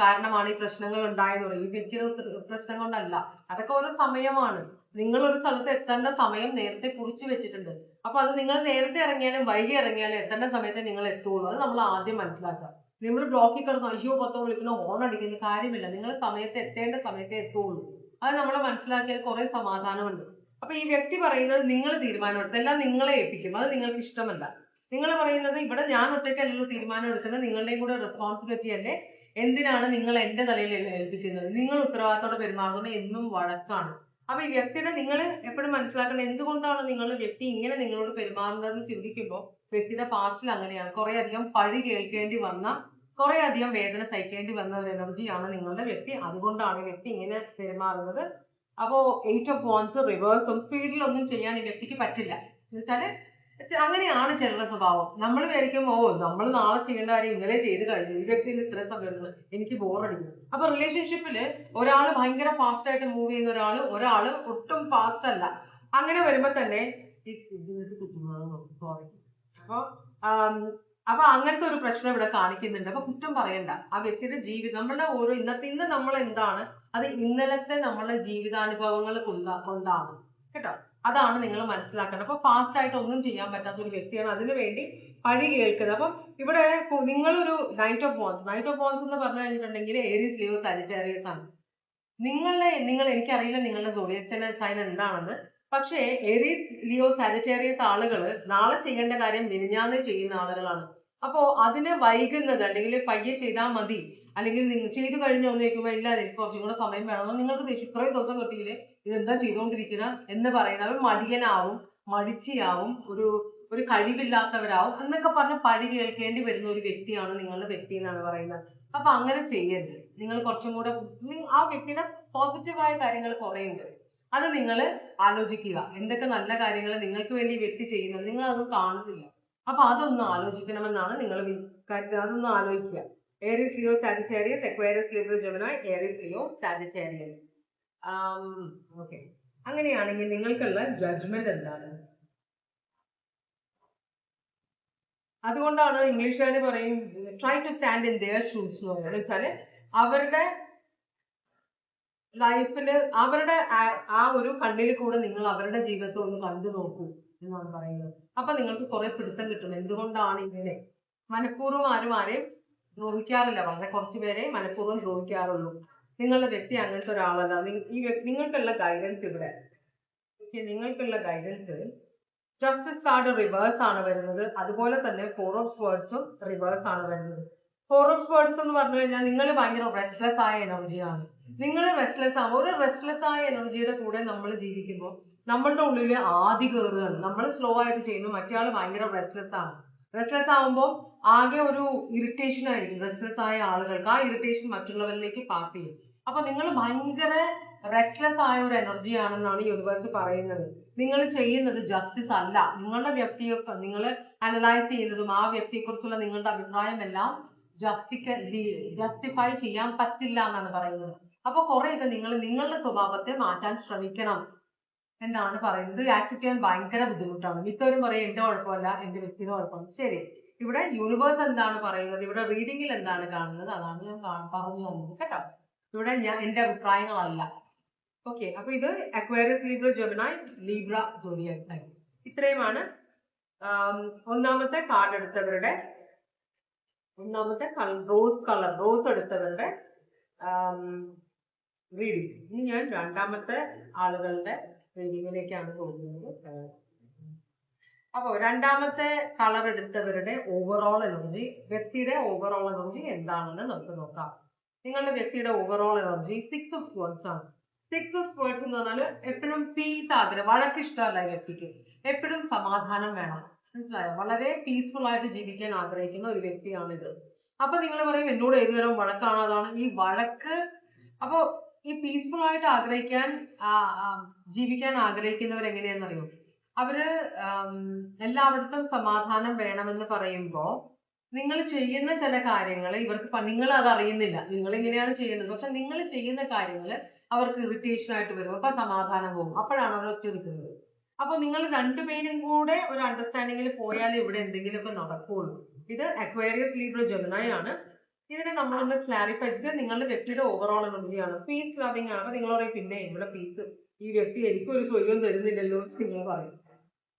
കാരണമാണ് ഈ പ്രശ്നങ്ങൾ ഉണ്ടായെന്ന് പറയും. ഈ വ്യക്തിയുടെ പ്രശ്നം കൊണ്ടല്ല, അതൊക്കെ ഓരോ സമയമാണ്. നിങ്ങൾ ഒരു സ്ഥലത്ത് എത്തേണ്ട സമയം നേരത്തെ കുറിച്ച് വെച്ചിട്ടുണ്ട്. അപ്പൊ അത് നിങ്ങൾ നേരത്തെ ഇറങ്ങിയാലും വൈകി ഇറങ്ങിയാലും എത്തേണ്ട സമയത്ത് നിങ്ങൾ എത്തുള്ളൂ. അത് നമ്മൾ ആദ്യം മനസ്സിലാക്കുക. നിങ്ങൾ ബ്ലോക്കിൽ കിടന്ന് അയ്യോ 10 വിളിക്കുന്ന ഹോൺ അടിക്കുന്ന കാര്യമില്ല. നിങ്ങൾ സമയത്ത് എത്തേണ്ട സമയത്തെ എത്തുള്ളൂ. അത് നമ്മൾ മനസ്സിലാക്കിയാൽ കുറെ സമാധാനമുണ്ട്. അപ്പൊ ഈ വ്യക്തി പറയുന്നത് നിങ്ങൾ തീരുമാനമെടുത്ത് എല്ലാം നിങ്ങളെ ഏൽപ്പിക്കും, അത് നിങ്ങൾക്ക് ഇഷ്ടമല്ല. നിങ്ങൾ പറയുന്നത് ഇവിടെ ഞാൻ ഒറ്റയ്ക്കല്ലല്ലോ തീരുമാനം എടുക്കുന്നത്, നിങ്ങളുടെയും കൂടെ റെസ്പോൺസിബിലിറ്റി അല്ലേ, എന്തിനാണ് നിങ്ങൾ എന്റെ തലയിൽ ഏൽപ്പിക്കുന്നത്, നിങ്ങൾ ഉത്തരവാദിത്തോടെ പെരുമാറുന്നത് എന്നും വഴക്കാണ്. അപ്പൊ ഈ വ്യക്തിയുടെ നിങ്ങൾ എപ്പോഴും മനസ്സിലാക്കണം, എന്തുകൊണ്ടാണ് വ്യക്തി ഇങ്ങനെ നിങ്ങളോട് പെരുമാറുന്നതെന്ന് ചിന്തിക്കുമ്പോൾ വ്യക്തിയുടെ പാസ്റ്റിൽ അങ്ങനെയാണ്. കുറെ അധികം പഴി കേൾക്കേണ്ടി വന്ന, കുറെ അധികം വേദന സഹിക്കേണ്ടി വന്ന ഒരു എനർജിയാണ് നിങ്ങളുടെ വ്യക്തി. അതുകൊണ്ടാണ് വ്യക്തി ഇങ്ങനെ പെരുമാറുന്നത്. അപ്പോ 8 ഓഫ് വാൻസ് റിവേഴ്സും സ്പീഡിലൊന്നും ചെയ്യാൻ ഈ വ്യക്തിക്ക് പറ്റില്ല. എന്ന് വെച്ചാല് അങ്ങനെയാണ് ചിലരുടെ സ്വഭാവം. നമ്മൾ വിചാരിക്കും, ഓ നമ്മൾ നാളെ ചെയ്യേണ്ട കാര്യം ഇന്നലെ ചെയ്ത് കഴിഞ്ഞു, ഈ വ്യക്തി ഇത്ര സമയം എനിക്ക് ബോറടിക്കുന്നു. അപ്പൊ റിലേഷൻഷിപ്പില് ഒരാൾ ഭയങ്കര ഫാസ്റ്റ് ആയിട്ട് മൂവ് ചെയ്യുന്ന ഒരാള് ഒട്ടും ഫാസ്റ്റ് അല്ല. അങ്ങനെ വരുമ്പോ തന്നെ അപ്പൊ അങ്ങനത്തെ ഒരു പ്രശ്നം ഇവിടെ കാണിക്കുന്നുണ്ട്. അപ്പൊ കുറ്റം പറയണ്ട. ആ വ്യക്തിയുടെ ജീവിതം, നമ്മളുടെ ഓരോ ഇന്ന് നമ്മൾ എന്താണ്, അത് ഇന്നലത്തെ നമ്മളുടെ ജീവിതാനുഭവങ്ങൾ കൊണ്ടാണ് കേട്ടോ. അതാണ് നിങ്ങൾ മനസ്സിലാക്കേണ്ടത്. അപ്പൊ ഫാസ്റ്റ് ആയിട്ട് ഒന്നും ചെയ്യാൻ പറ്റാത്ത ഒരു വ്യക്തിയാണ്, അതിനു വേണ്ടി പഴി കേൾക്കുന്നത്. അപ്പൊ ഇവിടെ നിങ്ങളൊരു നൈറ്റ് ഓഫ് വാൻസ് എന്ന് പറഞ്ഞു കഴിഞ്ഞിട്ടുണ്ടെങ്കിൽ ഏരീസ്, ലിയോ, സാജിറ്റേറിയസ് ആണ്. എനിക്കറിയില്ല നിങ്ങളുടെ സോഡിയക് സൈൻ എന്താണെന്ന്. പക്ഷേ ഏരീസ്, ലിയോ, സാജിറ്റേറിയസ് ആളുകള് നാളെ ചെയ്യേണ്ട കാര്യം മിനിഞ്ഞാന്ന് ചെയ്യുന്ന ആളുകളാണ്. അപ്പോ അതിന് വൈകുന്നത്, അല്ലെങ്കിൽ പയ്യെ ചെയ്താൽ മതി, അല്ലെങ്കിൽ നിങ്ങൾ ചെയ്തു കഴിഞ്ഞോ എന്ന് ചോദിക്കുമ്പോൾ ഇല്ല എനിക്ക് കുറച്ചും കൂടെ സമയം വേണം, നിങ്ങൾക്ക് ഇത്രയും ദിവസം കിട്ടിയില്ലേ, ഇതെന്താ ചെയ്തുകൊണ്ടിരിക്കുക എന്ന് പറയുന്നവർ മടിയനാവും, മടിച്ചിയാവും, ഒരു കഴിവില്ലാത്തവരാവും എന്നൊക്കെ പറഞ്ഞ് പഴി കേൾക്കേണ്ടി വരുന്ന ഒരു വ്യക്തിയാണ് നിങ്ങളുടെ വ്യക്തി എന്നാണ് പറയുന്നത്. അപ്പൊ അങ്ങനെ ചെയ്യരുത്. നിങ്ങൾ കുറച്ചും കൂടെ ആ വ്യക്തിയുടെ പോസിറ്റീവായ കാര്യങ്ങൾ കുറെ ഉണ്ട്, അത് നിങ്ങൾ ആലോചിക്കുക. എന്തൊക്കെ നല്ല കാര്യങ്ങൾ നിങ്ങൾക്ക് വേണ്ടി വ്യക്തി ചെയ്യുന്നത് നിങ്ങൾ അത് കാണുന്നില്ല. അപ്പൊ അതൊന്ന് ആലോചിക്കണമെന്നാണ് നിങ്ങൾ അതൊന്ന് ആലോചിക്കുക. Aries, Leo, Sagittarius, Aquarius, Libra, Gemini, Aries, Leo, Sagittarius. Okay, അങ്ങനെയാണെങ്കിൽ നിങ്ങൾക്കുള്ള ജഡ്ജ്മെന്റ് എന്താണ്? അതുകൊണ്ടാണ് ഇംഗ്ലീഷുകാർ പറയും try to stand in their shoes എന്ന് പറയുന്നത് വെച്ചാല് അവരുടെ ലൈഫില് അവരുടെ ആ ഒരു കണ്ണിൽ കൂടെ നിങ്ങൾ അവരുടെ ജീവിതത്തെ ഒന്ന് കണ്ടു നോക്കൂ എന്നാണ് പറയുന്നത്. അപ്പൊ നിങ്ങൾക്ക് കുറെ പിടുത്തം കിട്ടും എന്തുകൊണ്ടാണ് ഇങ്ങനെ. മനഃപൂർവ്വം ആരെയും ദ്രോഹിക്കാറില്ല, വളരെ കുറച്ച് പേരെ മനഃപൂർവ്വം ദ്രോഹിക്കാറുള്ളൂ. നിങ്ങളുടെ വ്യക്തി അങ്ങനത്തെ ഒരാളല്ല. നിങ്ങൾക്കുള്ള ഗൈഡൻസ് ഇവിടെ നിങ്ങൾക്കുള്ള ഗൈഡൻസ് ജസ്റ്റിസ് കാർഡ് റിവേഴ്സ് ആണ് വരുന്നത്. അതുപോലെ തന്നെ 4 of Swords റിവേഴ്സ് ആണ് വരുന്നത്. 4 of Swords എന്ന് പറഞ്ഞു കഴിഞ്ഞാൽ നിങ്ങൾ ഭയങ്കര റെസ്റ്റ്ലെസ് ആയ എനർജിയാണ്. നിങ്ങൾ റെസ്റ്റ്ലെസ് ആകുമ്പോൾ ഒരു റെസ്റ്റ്ലെസ് ആയ എനർജിയുടെ കൂടെ നമ്മൾ ജീവിക്കുമ്പോൾ നമ്മളുടെ ഉള്ളിൽ ആദി കയറുകയാണ്. നമ്മൾ സ്ലോ ആയിട്ട് ചെയ്യുന്നു, മറ്റേ ആൾ ഭയങ്കര റെസ്റ്റ്ലെസ് ആണ്. റെസ്റ്റ്ലെസ് ആകുമ്പോൾ ആകെ ഒരു ഇറിറ്റേഷൻ ആയിരിക്കും. റെസ്റ്റ്ലെസ് ആയ ആളുകൾക്ക് ആ ഇറിറ്റേഷൻ മറ്റുള്ളവരിലേക്ക് പാസ് ചെയ്യും. അപ്പൊ നിങ്ങൾ ഭയങ്കര റെസ്റ്റ്ലെസ് ആയ ഒരു എനർജി ആണെന്നാണ് യൂണിവേഴ്സ് പറയുന്നത്. നിങ്ങൾ ചെയ്യുന്നത് ജസ്റ്റിസ് അല്ല. നിങ്ങളുടെ വ്യക്തിയൊക്കെ നിങ്ങൾ അനലൈസ് ചെയ്യുന്നതും ആ വ്യക്തിയെക്കുറിച്ചുള്ള നിങ്ങളുടെ അഭിപ്രായം എല്ലാം ജസ്റ്റിഫൈ ചെയ്യാൻ പറ്റില്ല എന്നാണ് പറയുന്നത്. അപ്പൊ കുറെയൊക്കെ നിങ്ങൾ നിങ്ങളുടെ സ്വഭാവത്തെ മാറ്റാൻ ശ്രമിക്കണം എന്നാണ് പറയുന്നത്. ആക്സെപ്റ്റ് ചെയ്യാൻ ഭയങ്കര ബുദ്ധിമുട്ടാണ്. മിക്കവരും പറയും എന്റെ കുഴപ്പമല്ല, എന്റെ വ്യക്തിയുടെ കുഴപ്പമാണ്. ശരി, ഇവിടെ യൂണിവേഴ്സ് എന്താണ് പറയുന്നത്, ഇവിടെ റീഡിങ്ങിൽ എന്താണ് കാണുന്നത്, അതാണ് ഞാൻ പറഞ്ഞു തന്നത് കേട്ടോ. ഇവിടെ എന്റെ അഭിപ്രായങ്ങളല്ല. ഓക്കെ, അപ്പൊ ഇത് Aquarius, Libra, Gemini, Libra, zodiac sign. ഇത്രയുമാണ് ഒന്നാമത്തെ കാർഡ് എടുത്തവരുടെ റോസ് എടുത്തവരുടെ റീഡിങ്. ഇനി ഞാൻ രണ്ടാമത്തെ ആളുകളുടെ റീഡിങ്ങിലേക്കാണ് പോകുന്നത്. അപ്പോ രണ്ടാമത്തെ കളർ എടുത്തവരുടെ ഓവറോൾ എനർജി, വ്യക്തിയുടെ ഓവറോൾ എനർജി എന്താണെന്ന് നമുക്ക് നോക്കാം. നിങ്ങളുടെ വ്യക്തിയുടെ ഓവറോൾ എനർജി 6 of Swords ആണ്. 6 of Swords എന്ന് പറഞ്ഞാൽ എപ്പോഴും പീസ് ആഗ്രഹം, വഴക്ക് ഇഷ്ടമല്ല ഈ വ്യക്തിക്ക്. എപ്പോഴും സമാധാനം വേണം, മനസ്സിലായോ? വളരെ പീസ്ഫുൾ ആയിട്ട് ജീവിക്കാൻ ആഗ്രഹിക്കുന്ന ഒരു വ്യക്തിയാണിത്. അപ്പൊ നിങ്ങൾ പറയും എന്നോട് ഏതു നേരവും വഴക്കാണ്. അതാണ് ഈ വഴക്ക്. അപ്പൊ ഈ പീസ്ഫുൾ ആയിട്ട് ജീവിക്കാൻ ആഗ്രഹിക്കുന്നവർ എങ്ങനെയാണെന്നറിയോ? അവര് എല്ലായിടത്തും സമാധാനം വേണമെന്ന് പറയുമ്പോ നിങ്ങൾ ചെയ്യുന്ന ചില കാര്യങ്ങൾ ഇവർക്ക് നിങ്ങൾ അത് അറിയുന്നില്ല, നിങ്ങൾ ഇങ്ങനെയാണ് ചെയ്യുന്നത്. പക്ഷെ നിങ്ങൾ ചെയ്യുന്ന കാര്യങ്ങൾ അവർക്ക് ഇറിറ്റേഷൻ ആയിട്ട് വരും. അപ്പൊ സമാധാനം പോകും. അപ്പോഴാണ് അവർ ഒറ്റയെടുക്കുന്നത്. അപ്പൊ നിങ്ങൾ രണ്ടുപേരും കൂടെ ഒരു അണ്ടർസ്റ്റാൻഡിങ്ങിൽ പോയാൽ ഇവിടെ എന്തെങ്കിലുമൊക്കെ നടക്കുകയുള്ളൂ. ഇത് അക്വേറിയസ്, ലീബ്ര, ജെമിനി ആണ്. ഇതിനെ നമ്മളൊന്ന് ക്ലാരിഫൈ ചെയ്ത് നിങ്ങളുടെ വ്യക്തിയുടെ ഓവറോൾ എനർജിയാണ്. പീസ് ലവിങ് ആണ്. അപ്പൊ നിങ്ങൾ പറയും പിന്നെ ഇവിടെ പീസ്, ഈ വ്യക്തി എനിക്കൊരു സ്വയം തരുന്നില്ലല്ലോ നിങ്ങൾ പറയും.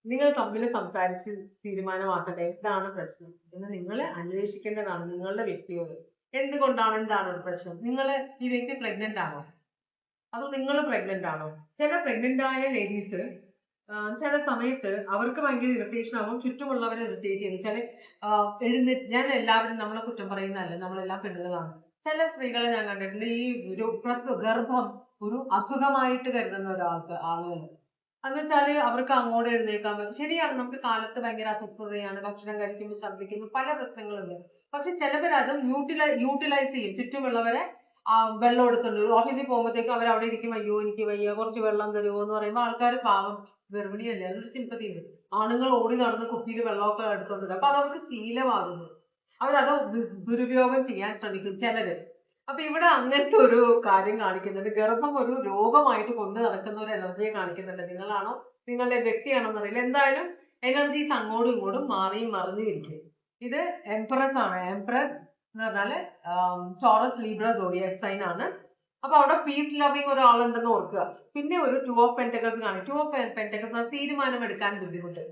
നിങ്ങൾ തമ്മിൽ സംസാരിച്ച് തീരുമാനമാക്കട്ടെ എന്താണ് പ്രശ്നം എന്ന് നിങ്ങൾ അന്വേഷിക്കേണ്ടതാണ് നിങ്ങളുടെ വ്യക്തിയോട്. എന്തുകൊണ്ടാണ്, എന്താണ് ഒരു പ്രശ്നം? ഈ വ്യക്തി പ്രഗ്നന്റ് ആണോ, അതോ നിങ്ങൾ പ്രഗ്നന്റ് ആണോ? ചില പ്രഗ്നന്റ് ആയ ലേഡീസ് ചില സമയത്ത് അവർക്ക് ഭയങ്കര ഇറിറ്റേഷൻ ആവും, ചുറ്റുമുള്ളവരെ ഇറിറ്റേറ്റ് ചെയ്യും. ഞാൻ എല്ലാവരും നമ്മളെ കുറ്റം പറയുന്നതല്ല, നമ്മളെല്ലാം പെണ്ണുകളാണ്. ചില സ്ത്രീകളെ ഞാൻ കണ്ടിട്ടുണ്ട് ഈ ഒരു ഗർഭം ഒരു അസുഖമായിട്ട് കരുതുന്ന ആളുകൾ. എന്ന് വെച്ചാല് അവർക്ക് അങ്ങോട്ട് എഴുന്നേക്കാൻ പറ്റും. ശരിയാണ്, നമുക്ക് കാലത്ത് ഭയങ്കര അസ്വസ്ഥതയാണ്, ഭക്ഷണം കഴിക്കുമ്പോൾ ഛർദ്ദിക്കുന്നു, പല പ്രശ്നങ്ങളുണ്ട്. പക്ഷെ ചിലവർ അതും യൂട്ടിലൈസ് ചെയ്യും. ചുറ്റുമുള്ളവരെ വെള്ളം എടുത്തുണ്ട് ഓഫീസിൽ പോകുമ്പോഴത്തേക്കും അവർ അവിടെ ഇരിക്കും, അയ്യോ എനിക്ക് വയ്യ, കുറച്ച് വെള്ളം തരുമോ എന്ന് പറയുമ്പോൾ ആൾക്കാർ പാവം ഗർഭിണിയല്ലേ, അതൊരു സിമ്പതി ഉണ്ട്. ആണുങ്ങൾ ഓടി നടന്ന് കുപ്പിയിൽ വെള്ളമൊക്കെ എടുത്തോണ്ട് അപ്പൊ അതവർക്ക് ശീലമാകുന്നു. അവരത് ദുരുപയോഗം ചെയ്യാൻ ശ്രമിക്കും ചിലര്. അപ്പൊ ഇവിടെ അങ്ങനത്തെ ഒരു കാര്യം കാണിക്കുന്നുണ്ട്. ഗർഭം ഒരു രോഗമായിട്ട് കൊണ്ട് നടക്കുന്ന ഒരു എനർജിയെ കാണിക്കുന്നുണ്ട്. നിങ്ങളാണോ നിങ്ങളുടെ വ്യക്തിയാണോ എന്നറിയില്ല. എന്തായാലും എനർജീസ് അങ്ങോട്ടും ഇങ്ങോട്ടും മാറിയും മറിഞ്ഞും ഇരിക്കും. ഇത് എംപ്രസ് ആണ്. എംപ്രസ് എന്ന് പറഞ്ഞാല് ടോറസ്, ലീബ്ര, സോഡിയാക് സൈൻ ആണ്. അപ്പൊ അവിടെ പീസ് ലവിങ് ഒരാളുണ്ടെന്ന് ഓർക്കുക. പിന്നെ ഒരു 2 of Pentacles കാണിക്കും. 2 of Pentacles തീരുമാനം എടുക്കാൻ ബുദ്ധിമുട്ട്,